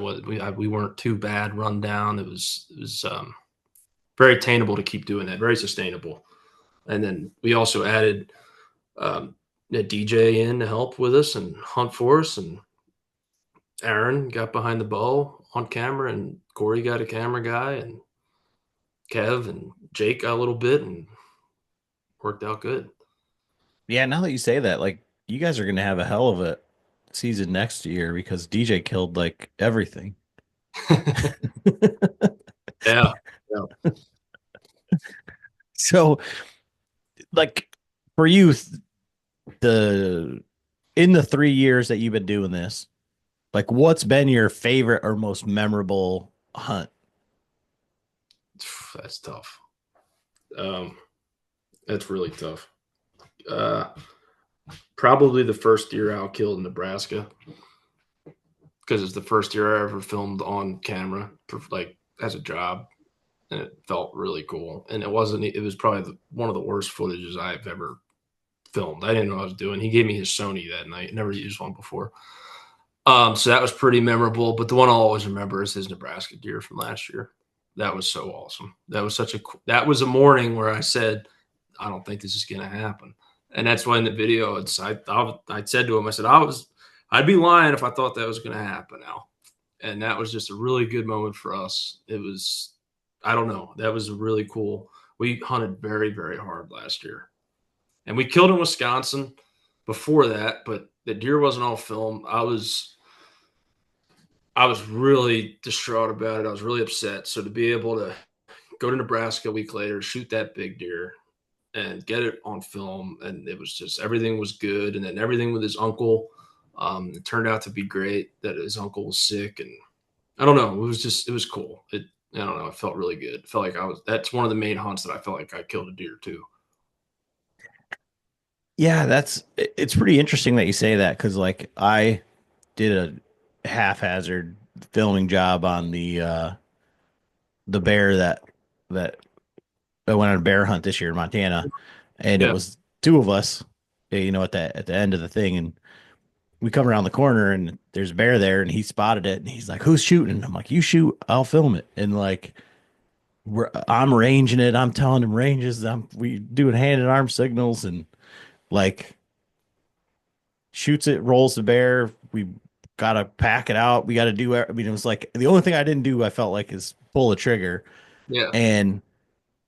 We weren't too bad run down. It was very attainable to keep doing that, very sustainable. And then we also added a DJ in to help with us and hunt for us. And Aaron got behind the bow on camera, and Corey got a camera guy, and Kev and Jake got a little bit, and worked out good. Yeah, now that you say that, like you guys are gonna have a hell of a season next year because DJ killed like everything. Yeah. Yeah. So, like for you, the in the 3 years that you've been doing this, like what's been your favorite or most memorable hunt? That's tough. Um, that's really tough. Uh, Probably the first deer I killed in Nebraska because it's the first year I ever filmed on camera, like as a job, and it felt really cool. And it wasn't. It was probably one of the worst footages I've ever filmed. I didn't know what I was doing. He gave me his Sony that night. Never used one before. So that was pretty memorable. But the one I'll always remember is his Nebraska deer from last year. That was so awesome. That was a morning where I said, I don't think this is going to happen. And that's why in the video, I said to him, I said, I'd be lying if I thought that was going to happen now. And that was just a really good moment for us. It was, I don't know, that was really cool. We hunted very, very hard last year, and we killed in Wisconsin before that, but the deer wasn't all film. I was really distraught about it. I was really upset. So to be able to go to Nebraska a week later, shoot that big deer, and get it on film, and it was just everything was good. And then everything with his uncle, it turned out to be great. That his uncle was sick, and I don't know. It was cool. I don't know. It felt really good. It felt like That's one of the main hunts that I felt like I killed a deer too. Yeah, it's pretty interesting that you say that because like I did a haphazard filming job on the bear that I went on a bear hunt this year in Montana, and it Yeah. was two of us, at the end of the thing, and we come around the corner and there's a bear there, and he spotted it, and he's like, "Who's shooting?" And I'm like, "You shoot, I'll film it." And like I'm ranging it, I'm telling him ranges, we doing hand and arm signals, and like shoots it, rolls the bear. We gotta pack it out. We gotta do. I mean, it was like the only thing I didn't do. I felt like is pull a trigger, Yeah. and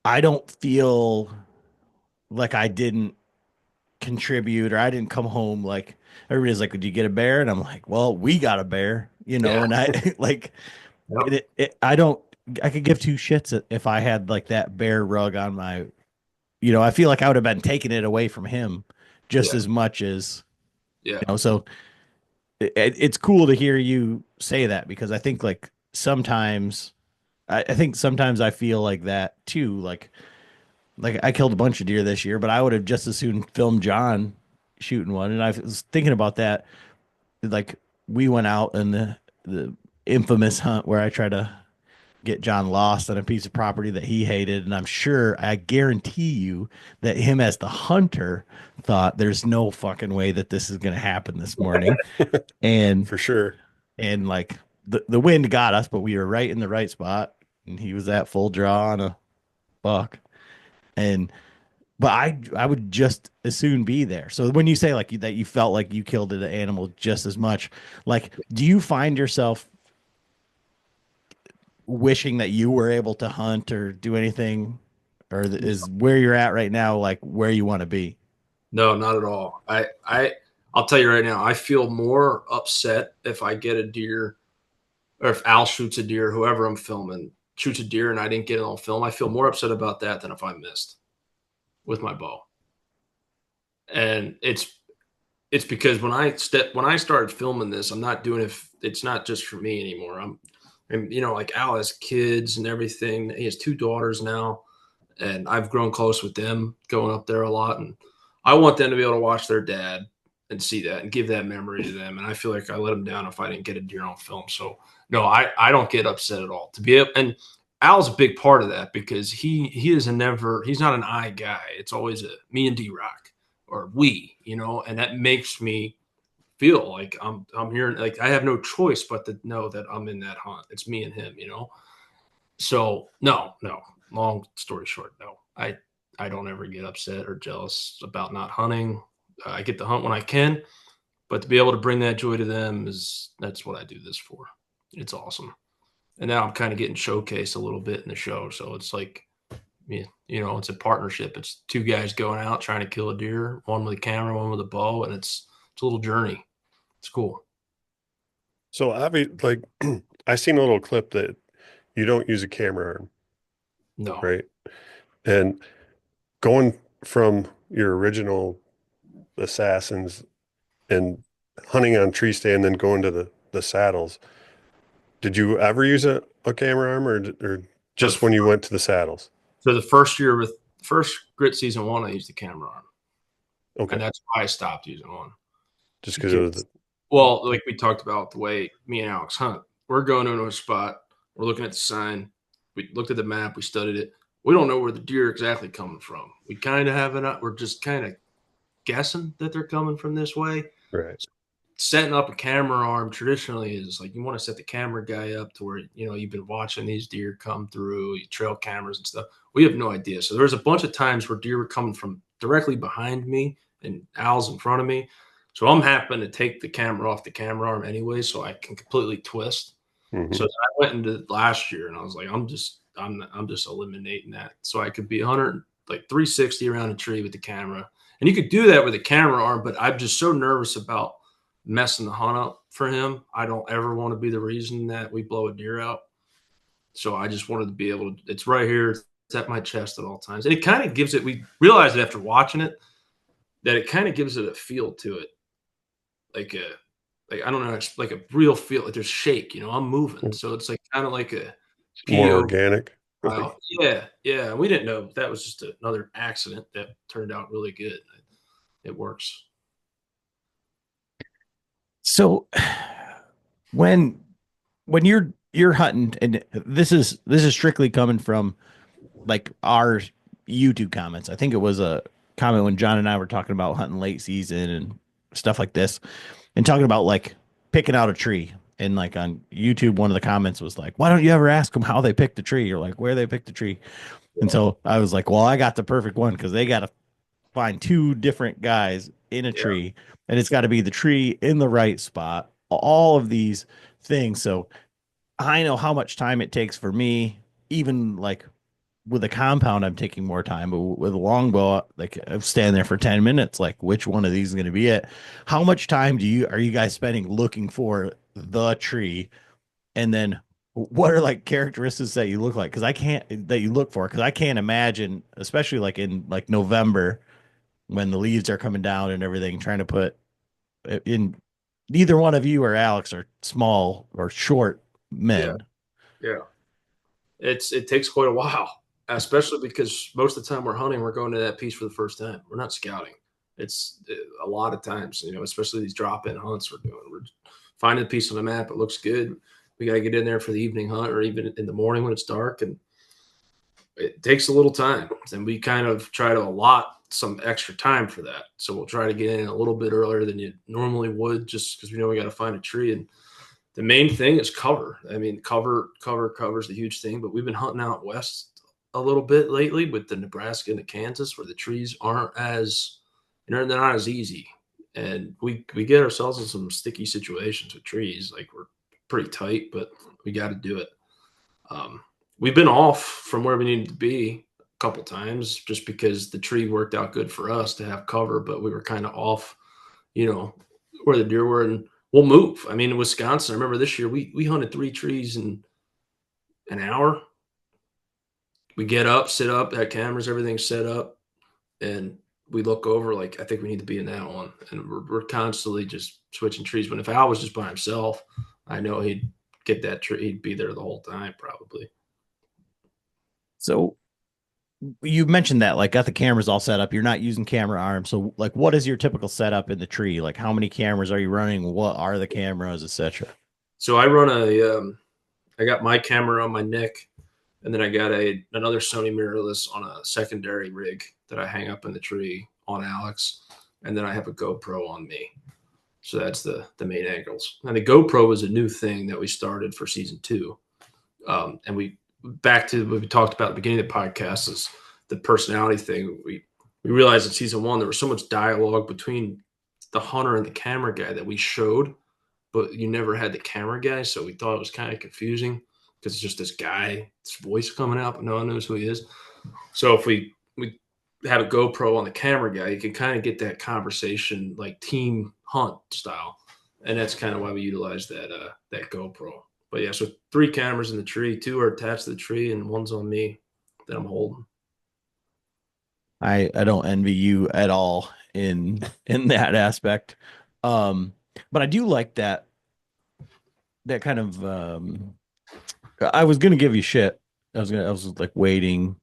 I don't feel like I didn't contribute or I didn't come home like everybody's like, "Did you get a bear?" And I'm like, "Well, we got a bear," Yeah. and I like Yep. I don't, I could give two shits if I had like that bear rug on my, I feel like I would have been taking it away from him just Yeah. as much as, Yeah. so it's cool to hear you say that because I think like sometimes, I think sometimes I feel like that too. Like I killed a bunch of deer this year, but I would have just as soon filmed John shooting one. And I was thinking about that. Like we went out in the infamous hunt where I tried to get John lost on a piece of property that he hated. And I'm sure, I guarantee you that him as the hunter thought there's no fucking way that this is going to happen this morning. And, For sure. like the wind got us, but we were right in the right spot. And he was at full draw on a buck. And, but I would just as soon be there. So when you say like that you felt like you killed an animal just as much, like do you find yourself wishing that you were able to hunt or do anything, or is where you're at right now like where you want to be? No, not at all. I'll tell you right now, I feel more upset if I get a deer or if Al shoots a deer, whoever I'm filming shoots a deer and I didn't get it on film. I feel more upset about that than if I missed with my bow. And it's because when I started filming this, I'm not doing it. It's not just for me anymore. And like Al has kids and everything. He has two daughters now, and I've grown close with them, going up there a lot. And I want them to be able to watch their dad and see that and give that memory to them. And I feel like I let them down if I didn't get a deer on film. So no, I don't get upset at all to be able. And Al's a big part of that because he is he's not an I guy. It's always a me and D Rock or we, and that makes me feel like I'm here. Like I have no choice but to know that I'm in that hunt. It's me and him. So no, no. Long story short, no. I don't ever get upset or jealous about not hunting. I get to hunt when I can, but to be able to bring that joy to them that's what I do this for. It's awesome. And now I'm kind of getting showcased a little bit in the show, so it's like, yeah, it's a partnership. It's two guys going out trying to kill a deer, one with a camera, one with a bow, and it's a little journey. It's cool. So like I seen a little clip that you don't use a camera arm, No, right? And going from your original assassins and hunting on tree stand, then going to the saddles. Did you ever use a camera arm or so just when you went to the saddles? the first year with first grit season one, I used the camera arm, and Okay. that's why I stopped using one. Just because it was, Well, like we talked about the way me and Alex hunt, we're going into a spot, we're looking at the sign, we looked at the map, we studied it. We don't know where the deer exactly coming from. We kind of have it. We're just kind of guessing that they're coming from this way. right. Setting up a camera arm traditionally is like you want to set the camera guy up to where you've been watching these deer come through, you trail cameras and stuff. We have no idea. So there was a bunch of times where deer were coming from directly behind me and Al's in front of me. So I'm happen to take the camera off the camera arm anyway, so I can completely twist. Hmm. So I went into last year and I was like, I'm just eliminating that, so I could be 100 like 360 around a tree with the camera, and you could do that with a camera arm. But I'm just so nervous about messing the hunt up for him. I don't ever want to be the reason that we blow a deer out. So I just wanted to be able to. It's right here. It's at my chest at all times, and it kind of gives it. We realized it after watching it that it kind of gives it a feel to it, like a like I don't know, it's like a real feel. Like there's shake. I'm moving, so it's like kind of like a More PO. organic. Yeah, yeah. We didn't know that was just another accident that turned out really good. It works. So when you're hunting, and this is strictly coming from like our YouTube comments. I think it was a comment when John and I were talking about hunting late season and stuff like this, and talking about like picking out a tree. And like on YouTube, one of the comments was like, "Why don't you ever ask them how they picked the tree, or like where they picked the tree?" And so I was like, "Well, I got the perfect one because they got to find two different guys in a Yeah, tree, and it's got to be the tree in the right spot. All of these things." So I know how much time it takes for me, even like with a compound, I'm taking more time, but with a longbow, like I'm standing there for 10 minutes, like which one of these is going to be it? How much time are you guys spending looking for the tree? And then what are like characteristics that you look like? Cause I can't, that you look for, cause I can't imagine, especially like in like November when the leaves are coming down and everything, trying to put in, neither one of you or Alex are small or short Yeah. men. Yeah. It takes quite a while, especially because most of the time we're hunting, we're going to that piece for the first time. We're not scouting. It's a lot of times, especially these drop in hunts we're doing. We're finding a piece on the map. It looks good. We got to get in there for the evening hunt or even in the morning when it's dark. And it takes a little time. And we kind of try to allot some extra time for that. So we'll try to get in a little bit earlier than you normally would just because we know we got to find a tree. And the main thing is cover. I mean, cover is the huge thing, but we've been hunting out west a little bit lately with the Nebraska and the Kansas where the trees aren't as, they're not as easy. And we get ourselves in some sticky situations with trees. Like we're pretty tight, but we got to do it. We've been off from where we needed to be a couple times just because the tree worked out good for us to have cover, but we were kind of off, where the deer were, and we'll move. I mean, in Wisconsin, I remember this year we hunted 3 trees in an hour. We get up, sit up, had cameras, everything set up, and we look over like I think we need to be in that one, and we're constantly just switching trees. But if Al was just by himself, I know he'd get that tree. He'd be there the whole time probably. So you mentioned that like got the cameras all set up. You're not using camera arms. So like what is your typical setup in the tree? Like how many cameras are you running? What are the cameras, etc.? So I run I got my camera on my neck, and then I got another Sony mirrorless on a secondary rig that I hang up in the tree on Alex, and then I have a GoPro on me. So that's the main angles. And the GoPro is a new thing that we started for season 2. And we back to what we talked about at the beginning of the podcast is the personality thing. We realized in season 1 there was so much dialogue between the hunter and the camera guy that we showed, but you never had the camera guy, so we thought it was kind of confusing because it's just this guy, this voice coming out, but no one knows who he is. So if we have a GoPro on the camera guy, you can kind of get that conversation like team hunt style, and that's kind of why we utilize that GoPro. But yeah, so 3 cameras in the tree, 2 are attached to the tree, and 1's on me that I'm holding. I don't envy you at all in that aspect. But I do like that kind of I was gonna give you shit. I was like waiting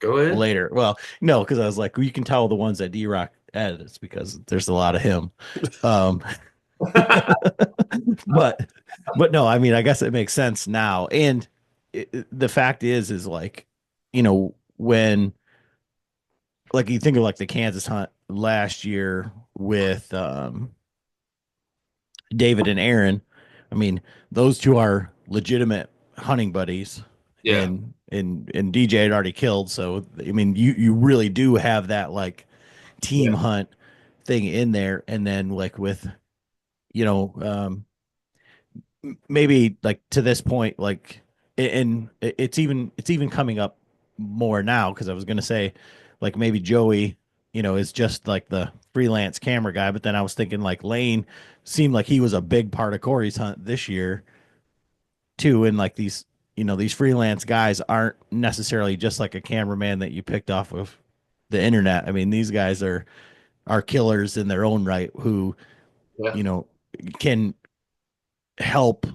Go ahead. later. Well, no, because I was like, you can tell the ones that D-Rock edits because there's a lot of him. Um but no, I mean, I guess it makes sense now. And the fact is like, when like you think of like the Kansas hunt last year with David and Aaron, I mean, those two are legitimate hunting buddies. Yeah. And DJ had already killed, so I mean, you really do have that like team Yeah. hunt thing in there, and then like with you know maybe like to this point, like, and it's even coming up more now because I was gonna say like maybe Joey, is just like the freelance camera guy, but then I was thinking like Lane seemed like he was a big part of Corey's hunt this year too, and like these freelance guys aren't necessarily just like a cameraman that you picked off of the internet. I mean, these guys are killers in their own right who Yeah. you know can help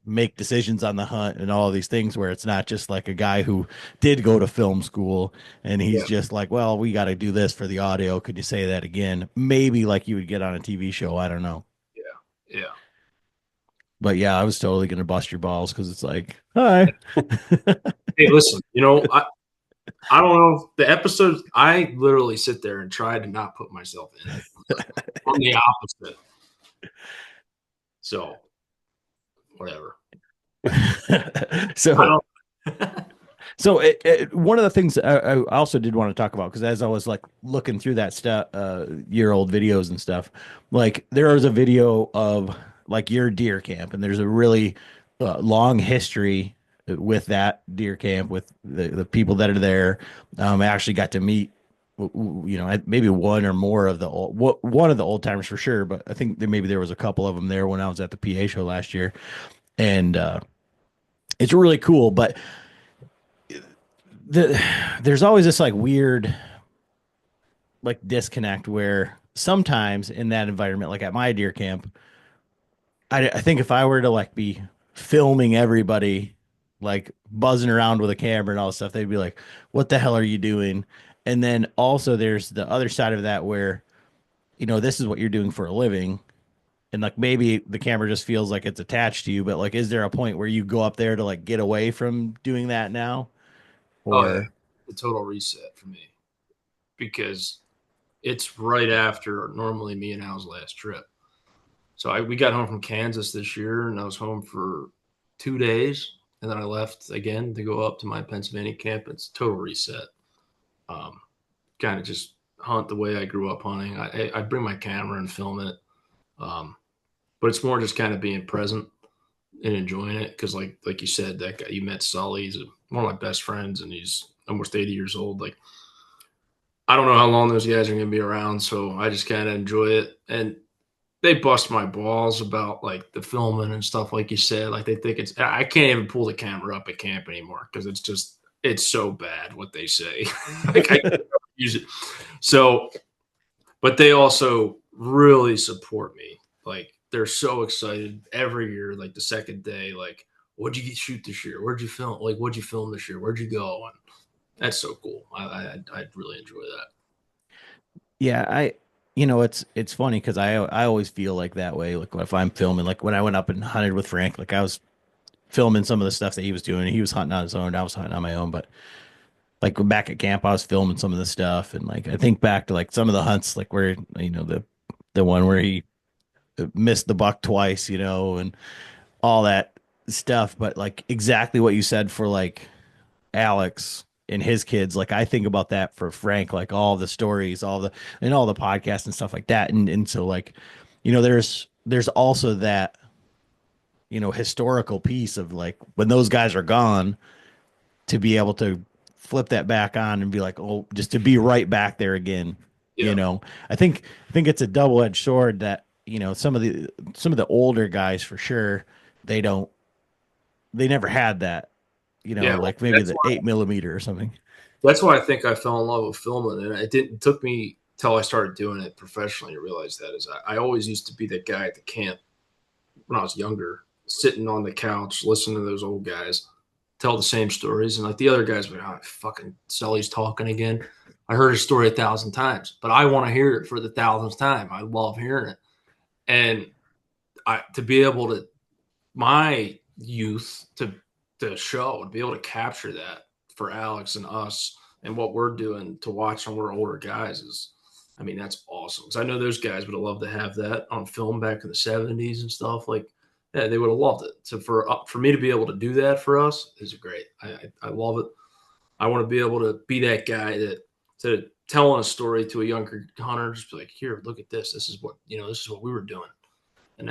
make decisions on the hunt and all of these things where it's not just like a guy who did go to film school and he's Yeah. just like, well, we got to do this for the audio, could you say that again, maybe like you would get on a TV show, I don't know. Yeah. Yeah. But yeah, I was totally gonna bust your balls because it's like, hi. Hey, listen, I don't know the episodes. I literally sit there and try to not put myself in it. I'm the opposite. So, whatever. So I so one of the things I also did want to talk about, because as I was like looking through that stuff, year old videos and stuff, like there is a video of like your deer camp, and there's a really long history with that deer camp with the people that are there. I actually got to meet maybe one or more of the one of the old timers for sure, but I think maybe there was a couple of them there when I was at the PA show last year, and it's really cool. But there's always this like weird like disconnect where sometimes in that environment, like at my deer camp, I think if I were to like be filming everybody like buzzing around with a camera and all this stuff, they'd be like, "What the hell are you doing?" And then also there's the other side of that where this is what you're doing for a living, and like maybe the camera just feels like it's attached to you, but like, is there a point where you go up there to like get away from doing that now, Oh yeah, or the total reset for me because it's right after normally me and Al's last trip. So we got home from Kansas this year, and I was home for 2 days, and then I left again to go up to my Pennsylvania camp. It's total reset. Um, Kind of just hunt the way I grew up hunting. I bring my camera and film it, um, but it's more just kind of being present and enjoying it because, like you said, that guy you met, Sully, he's one of my best friends, and he's almost 80 years old. Like I don't know how long those guys are going to be around, so I just kind of enjoy it. And they bust my balls about like the filming and stuff, like you said. Like they think I can't even pull the camera up at camp anymore because it's so bad what they say. Like I can't use it. So, but they also really support me. Like they're so excited every year. Like the second day, like what'd you shoot this year? Where'd you film? Like what'd you film this year? Where'd you go? And that's so cool. I really enjoy that. yeah, it's funny because I always feel like that way. Like if I'm filming, like when I went up and hunted with Frank, like I was filming some of the stuff that he was doing. He was hunting on his own, I was hunting on my own, but like back at camp, I was filming some of the stuff, and like I think back to like some of the hunts, like where the one where he missed the buck twice, and all that stuff. But like exactly what you said for like Alex and his kids, like I think about that for Frank, like all the stories, all the podcasts and stuff like that, and so like, there's also that historical piece of like when those guys are gone to be able to flip that back on and be like, oh, just to be right back there again. You Yeah. know, I think it's a double-edged sword that, some of the older guys for sure, they don't they never had that, Yeah. Well, like maybe the 8 millimeter or something. that's why I think I fell in love with filming, and it took me till I started doing it professionally to realize that is I always used to be that guy at the camp when I was younger, sitting on the couch listening to those old guys tell the same stories, and like the other guys were like, oh, fucking Sully's talking again. I heard his story 1,000 times, but I want to hear it for the 1,000th time. I love hearing it, and I to be able to my youth to show to be able to capture that for Alex and us and what we're doing to watch when we're older guys is, I mean, that's awesome. Because I know those guys would have loved to have that on film back in the '70s and stuff. Like, yeah, they would have loved it. So for me to be able to do that for us is great. I love it. I want to be able to be that guy that to telling a story to a younger hunter, just be like, here, look at this. This is what this is what we were doing, and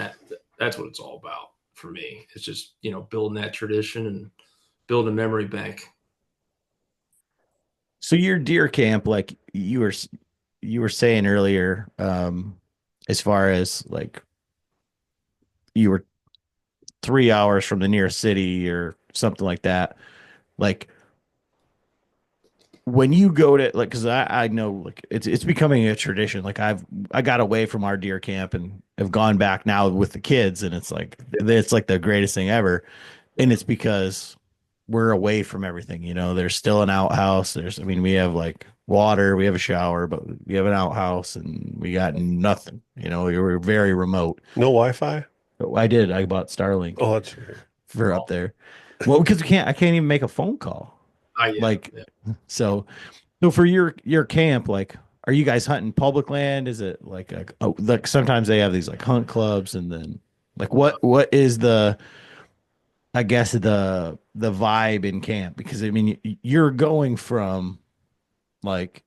that's what it's all about for me. It's just building that tradition and building a memory bank. So your deer camp, like you were saying earlier, as far as like you were 3 hours from the nearest city or something like that. Like when you go to like, because I know like it's becoming a tradition. Like I got away from our deer camp and have gone back now with the kids, and it's like the greatest thing ever. And it's because we're away from everything. There's still an outhouse. I mean, we have like water, we have a shower, but we have an outhouse, and we got nothing. We were very remote. No Wi-Fi? I bought Starlink Oh, that's for up there. Well, because I can't even make a phone call. Yeah, Like, yeah. so for your camp, like, are you guys hunting public land? Is it like sometimes they have these like hunt clubs, and then like what is I guess the vibe in camp? Because I mean you're going from like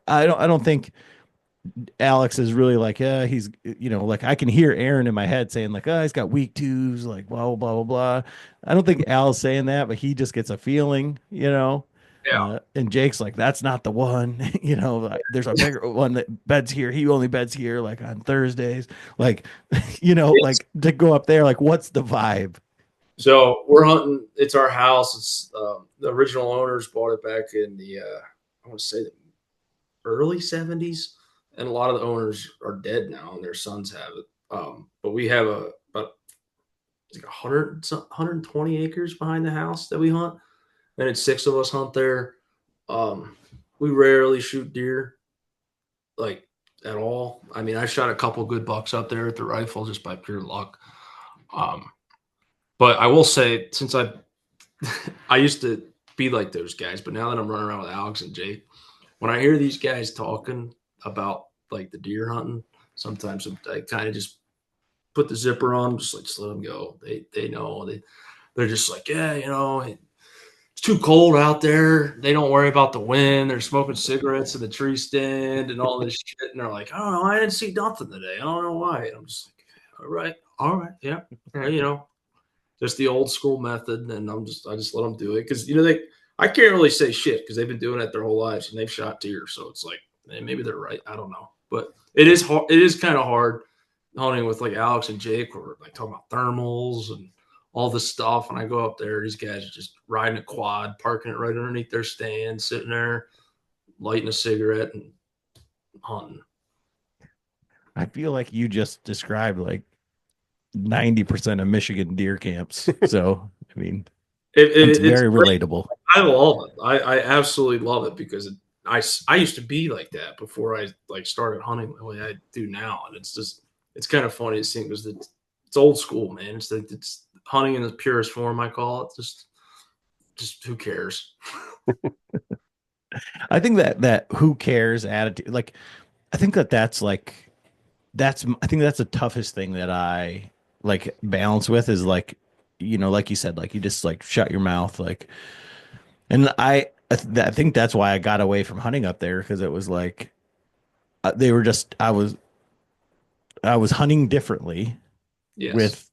I don't think Alex is really like, yeah, he's, like I can hear Aaron in my head saying like, oh, he's got weak twos, like blah, blah, blah, blah. I don't think Al's saying that, but he just gets a feeling. Yeah. And Jake's like, that's not the one, like, there's a bigger one that beds here. He only beds here like on Thursdays. Like, It's, like to go up there, like, what's the vibe? so we're hunting. It's our house. It's the original owners bought it back in the I want to say the early '70s, and a lot of the owners are dead now, and their sons have it. But we have about like 120 acres behind the house that we hunt, and it's 6 of us hunt there. We rarely shoot deer, like at all. I mean, I shot a couple good bucks up there with the rifle just by pure luck. Um, but I will say, since I used to be like those guys, but now that I'm running around with Alex and Jake, when I hear these guys talking about like the deer hunting, sometimes I kind of just put the zipper on, just let them go. They know they're just like, yeah, it's too cold out there. They don't worry about the wind. They're smoking cigarettes in the tree stand and all this shit. And they're like, I don't know, I didn't see nothing today. I don't know why. And I'm just like, all right, yeah, just the old school method. And I just let them do it because I can't really say shit because they've been doing it their whole lives and they've shot deer. So it's like maybe they're right. I don't know, but it is hard. It is kind of hard hunting with like Alex and Jake, or like talking about thermals and all this stuff. And I go up there, these guys are just riding a quad, parking it right underneath their stand, sitting there, lighting a cigarette and hunting. I feel like you just described like 90% of Michigan deer camps. So, I mean, it's very relatable. I love it. I absolutely love it because I used to be like that before I like started hunting the way I do now. And it's kind of funny to see because it's old school, man. It's hunting in the purest form, I call it. Just who cares? I think that who cares attitude, like, I think that's like, I think that's the toughest thing that I like balance with is like, like you said, like you just like shut your mouth. Like, and I think that's why I got away from hunting up there because it was like, they were just, I was hunting differently Yes. with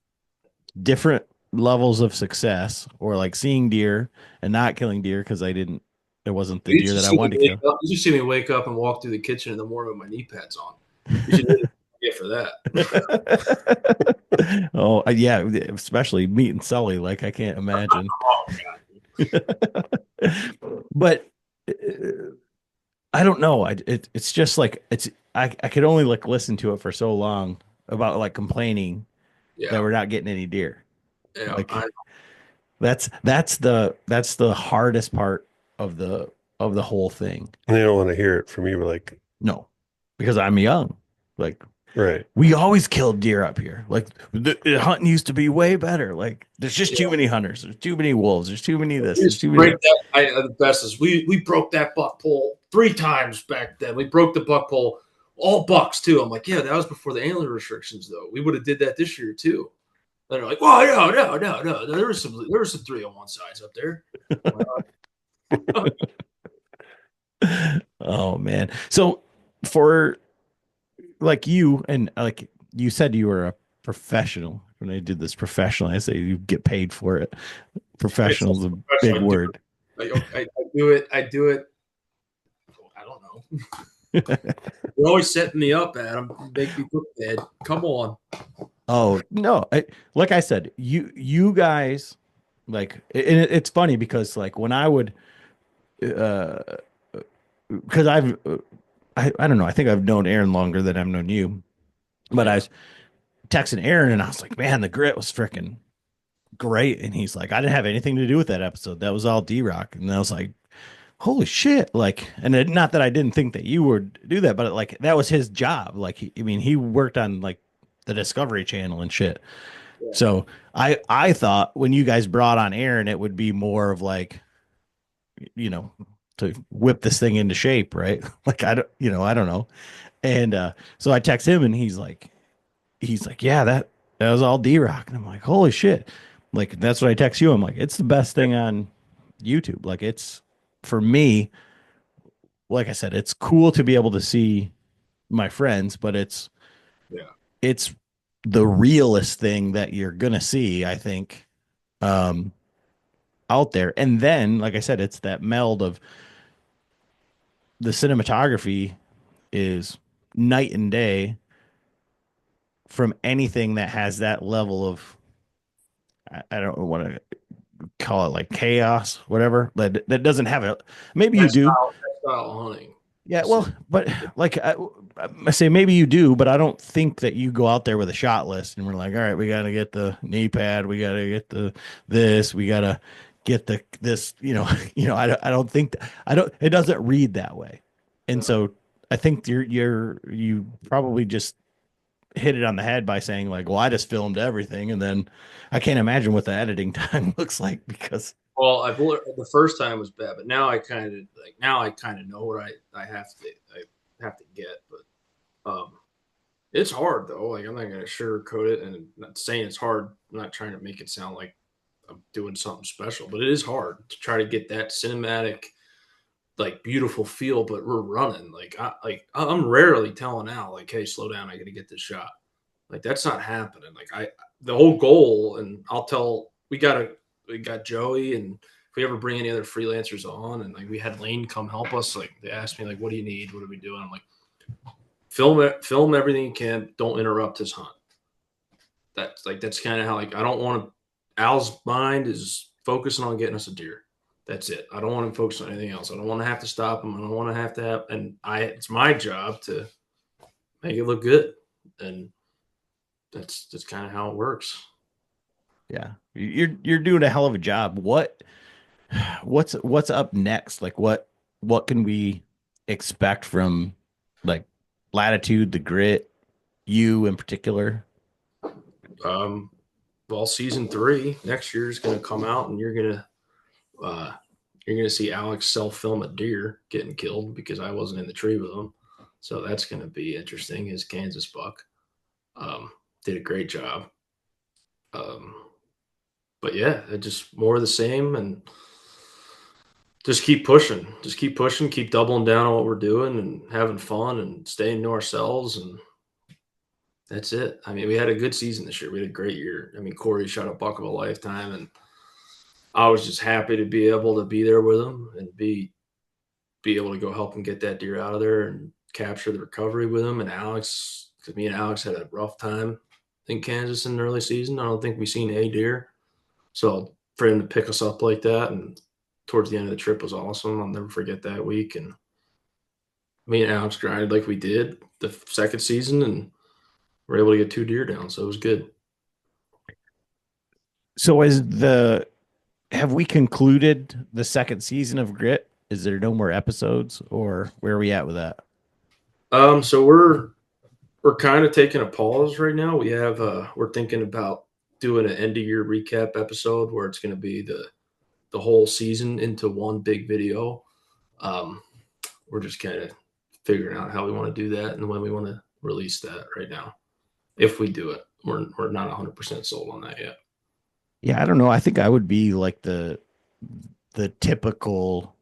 different levels of success, or like seeing deer and not killing deer because it wasn't the deer that I wanted to kill. You should see me wake up and walk through the kitchen in the morning with my knee pads on. You should get for that. Oh, yeah, especially meeting Sully. Like, I can't imagine. But I don't know. It's just like I could only like listen to it for so long about like complaining that we're not getting any deer. Yeah, like that's the hardest part of the whole thing. And they don't want to hear it from you, like, no, because I'm young. Like, right. We always killed deer up here. Like the hunting used to be way better. Like there's just too many hunters. There's too many wolves. There's too many this. There's too many. The best is we broke that buck pole 3 times back then. We broke the buck pole, all bucks too. I'm like, yeah, that was before the antler restrictions though. We would have did that this year too. And they're like, well, no. There was some 301 sides up there. Oh man. So for like you, and like you said you were a professional. When I did this professional, I say you get paid for it. Professional is a big word. I do it. I don't know. You're always setting me up, Adam. You make me look bad. Come on. Oh no! Like I said, you guys, like, it's funny because like when I would, because I don't know. I think I've known Aaron longer than I've known you, but I was texting Aaron and I was like, man, the grit was freaking great. And he's like, I didn't have anything to do with that episode. That was all D-Rock. And I was like, holy shit. Like, and not that I didn't think that you would do that, but like, that was his job. Like, he worked on like the Discovery Channel and shit. Yeah. So I thought when you guys brought on Aaron, it would be more of like, to whip this thing into shape, right? Like, I don't know. And so I text him and he's like, yeah, that was all D-Rock. And I'm like, holy shit. Like, that's what I text you. I'm like, it's the best thing on YouTube. Like, it's, for me, like I said, it's cool to be able to see my friends, but Yeah. it's the realest thing that you're gonna see, I think, um, out there. And then, like I said, it's that meld of the cinematography is night and day from anything that has that level of I don't want to call it like chaos, whatever. That doesn't have it. Maybe you do. That style hunting. Yeah, Just well, but like I say, maybe you do, but I don't think that you go out there with a shot list and we're like, all right, we got to get the knee pad, we got to get the this, we got to get the this, I don't think I don't. It doesn't read that way, and so I think you probably just hit it on the head by saying like, well, I just filmed everything, and then I can't imagine what the editing time looks like because well, I've learned the first time was bad, but now I kind of know what I have to get, but it's hard though. Like I'm not gonna sugarcoat it, and I'm not saying it's hard. I'm not trying to make it sound like I'm doing something special, but it is hard to try to get that cinematic, like beautiful feel. But we're running. I'm rarely telling Al like, "Hey, slow down. I got to get this shot." Like that's not happening. The whole goal, and we got Joey, and if we ever bring any other freelancers on, and like we had Lane come help us, like they asked me like, "What do you need? What are we doing?" I'm like, film everything you can. Don't interrupt his hunt. That's kind of how like I don't want to. Al's mind is focusing on getting us a deer. That's it. I don't want him focused on anything else. I don't want to have to stop him. I don't want to have, and it's my job to make it look good, and that's kind of how it works. yeah, you're doing a hell of a job. What's up next? Like what can we expect from like Latitude, the Grit, you in particular? Um, well, season 3 next year is going to come out, and uh, you're gonna see Alex self film a deer getting killed because I wasn't in the tree with him. So that's going to be interesting. His Kansas buck did a great job. Um, but yeah, it just more of the same, and just keep pushing, keep doubling down on what we're doing, and having fun, and staying to ourselves, and that's it. I mean, we had a good season this year. We had a great year. I mean, Corey shot a buck of a lifetime, and I was just happy to be able to be there with him and be able to go help him get that deer out of there and capture the recovery with him. And Alex, because me and Alex had a rough time in Kansas in the early season. I don't think we seen a deer. So for him to pick us up like that and towards the end of the trip was awesome. I'll never forget that week. And me and Alex grinded like we did the second season, and we're able to get 2 deer down. So it was good. So have we concluded the second season of Grit? Is there no more episodes or where are we at with that? So we're kind of taking a pause right now. We're thinking about doing an end of year recap episode where it's going to be the whole season into one big video. Um, we're just kind of figuring out how we want to do that and when we want to release that right now. If we do it, we're not 100% sold on that yet. Yeah, I don't know. I think I would be like the typical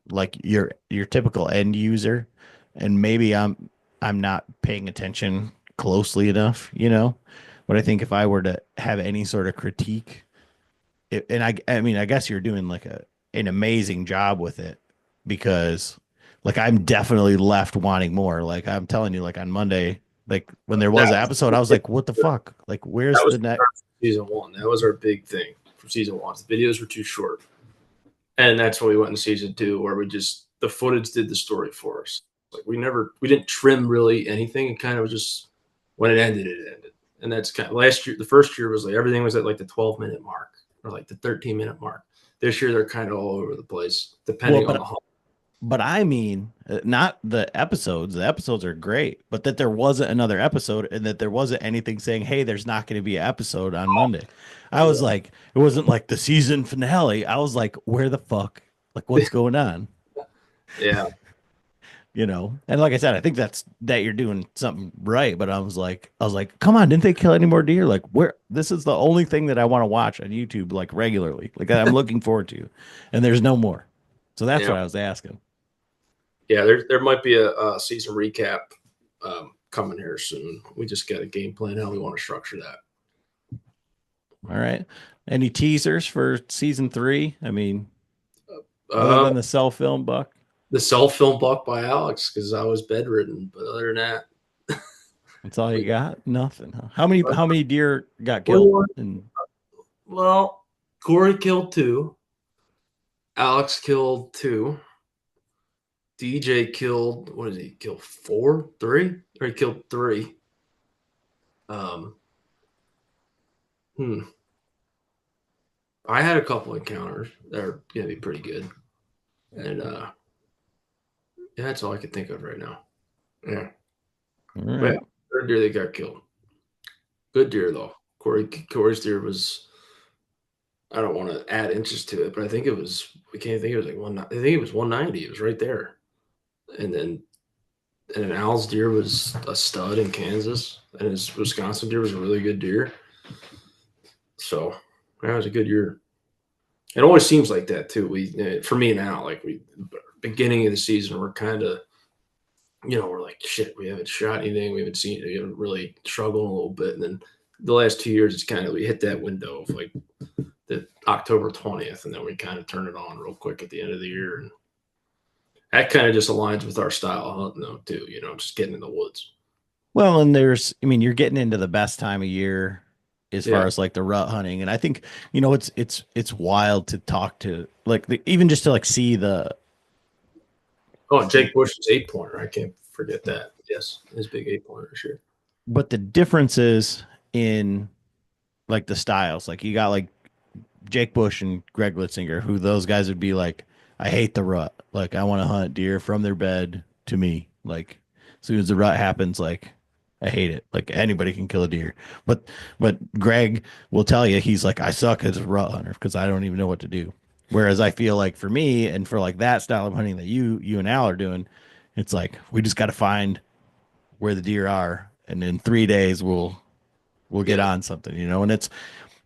like your typical end user, and maybe I'm not paying attention closely enough. But I think if I were to have any sort of critique, and I mean I guess you're doing like an amazing job with it because like I'm definitely left wanting more. Like I'm telling you, like on Monday, like when there was an episode, I was like, what the fuck? Like where's That was the next? season 1. That was our big thing for season 1. The videos were too short. And that's why we went in season 2, where the footage did the story for us. Like we didn't trim really anything. It kind of was just when it ended, it ended. And that's kind of last year. The first year was like everything was at like the 12-minute mark or like the 13-minute mark. This year they're kind of all over the place, Well, depending on the hunt. but I mean, not the episodes. The episodes are great, but that there wasn't another episode and that there wasn't anything saying, hey, there's not going to be an episode on Monday. I was like, it wasn't like the season finale. I was like, where the fuck? Like, what's going on? Yeah. And like I said, I think that you're doing something right. But I was like, come on, didn't they kill any more deer? Like, where? This is the only thing that I want to watch on YouTube like regularly, like I'm looking forward to, and there's no more. So that's Yeah. what I was asking. Yeah, there might be a season recap coming here soon. We just got a game plan how we want to structure that. All right. Any teasers for season 3? I mean, other than the cell film buck? The cell film buck by Alex, because I was bedridden. But other than that, That's all you got? Nothing. Huh? How many deer got killed? And well, Corey killed 2. Alex killed 2. DJ killed, what did he kill? 4, 3? Or he killed 3. I had a couple encounters that are gonna be pretty good. And yeah, that's all I can think of right now. Yeah. all right. Yeah, third deer that got killed. Good deer though. Corey's deer was, I don't want to add inches to it, but I think it was, I can't think it was like one, I think it was 190. It was right there. And then an Al's deer was a stud in Kansas, and his Wisconsin deer was a really good deer. So that was a good year. It always seems like that too. For me and Al, like beginning of the season, we're kind of, we're like, shit, we haven't shot anything. We haven't really struggled a little bit. And then the last 2 years, it's kind of, we hit that window of like the October 20th, and then we kind of turn it on real quick at the end of the year. And that kind of just aligns with our style of hunting though, too, just getting in the woods. Well, and you're getting into the best time of year as far as like the rut hunting. And I think, it's wild to talk to like even just to like see the. Oh, Jake Bush's 8-pointer. I can't forget that. Yes. His big 8-pointer, sure. But the differences in like the styles, like you got like Jake Bush and Greg Litzinger, who those guys would be like, I hate the rut. Like I want to hunt deer from their bed to me. Like as soon as the rut happens, like I hate it. Like anybody can kill a deer. But Greg will tell you he's like, I suck as a rut hunter because I don't even know what to do. Whereas I feel like for me and for like that style of hunting that you and Al are doing, it's like we just got to find where the deer are, and in 3 days we'll get on something, And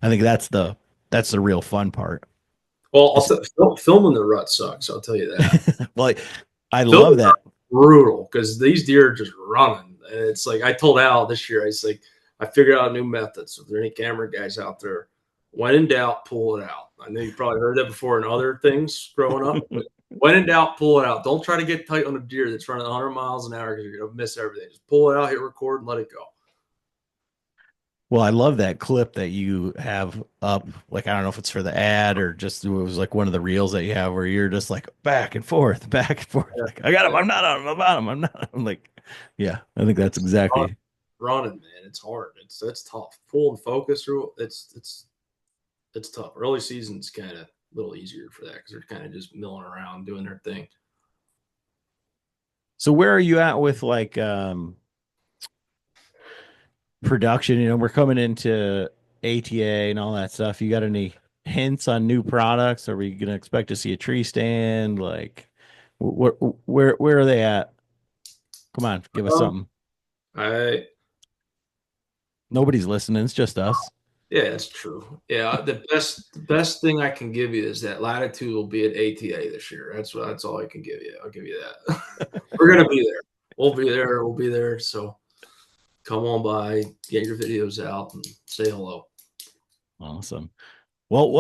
I think that's the real fun part. Well, filming the rut sucks. I'll tell you that. Well, I love that. Brutal, because these deer are just running. And it's like I told Al this year, I was like, I figured out a new method. So if there are any camera guys out there, when in doubt, pull it out. I know you probably heard that before in other things growing up. But when in doubt, pull it out. Don't try to get tight on a deer that's running 100 miles an hour because you're going to miss everything. Just pull it out, hit record, and let it go. Well, I love that clip that you have up. Like, I don't know if it's for the ad or just it was like one of the reels that you have where you're just like back and forth, back and forth. Like, I got him. I'm not on him. I'm on him. I'm not. I'm like, yeah, I think that's exactly running, man. It's hard. It's tough. Pull and focus through. It's tough. Early season's kind of a little easier for that because they're kind of just milling around doing their thing. So where are you at with like production? We're coming into ATA and all that stuff. You got any hints on new products? Are we going to expect to see a tree stand? Like, where are they at? Come on, give us something. Nobody's listening. It's just us. Yeah, it's true. Yeah, the best thing I can give you is that Latitude will be at ATA this year. That's all I can give you. I'll give you that. We're gonna be there. We'll be there. We'll be there. So come on by, get your videos out, and say hello. Awesome. Well,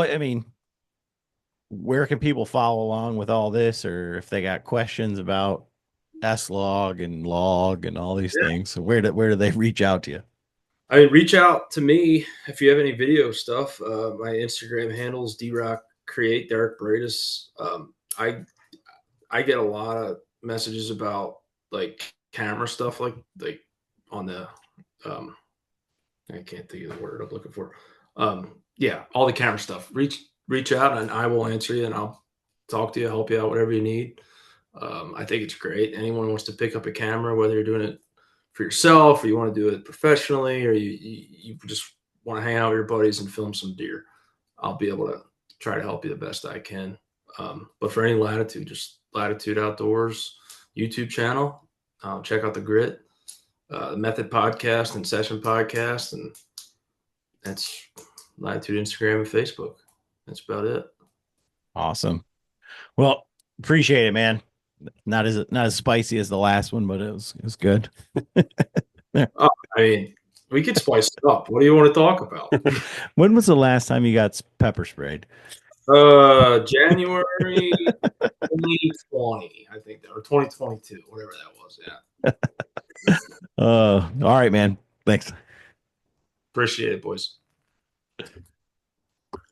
where can people follow along with all this, or if they got questions about S-Log and log and all these things? So where do they reach out to you? I mean, reach out to me if you have any video stuff. My Instagram handle is DRockCreate, Derek Bradis. I get a lot of messages about like camera stuff, like on the I can't think of the word I'm looking for. Yeah, all the camera stuff. Reach out and I will answer you and I'll talk to you, help you out, whatever you need. I think it's great. Anyone wants to pick up a camera, whether you're doing it for yourself or you want to do it professionally or you just want to hang out with your buddies and film some deer, I'll be able to try to help you the best I can. But for any Latitude, just Latitude Outdoors YouTube channel. Check out the Grit, the Method Podcast and Session Podcast, and that's Latitude Instagram and Facebook. That's about it. Awesome. Well, appreciate it, man. Not as spicy as the last one, but it was good. I mean, we could spice it up. What do you want to talk about? When was the last time you got pepper sprayed? January 2020, I think, or 2022, whatever that was. Yeah. All right, man. Thanks. Appreciate it, boys.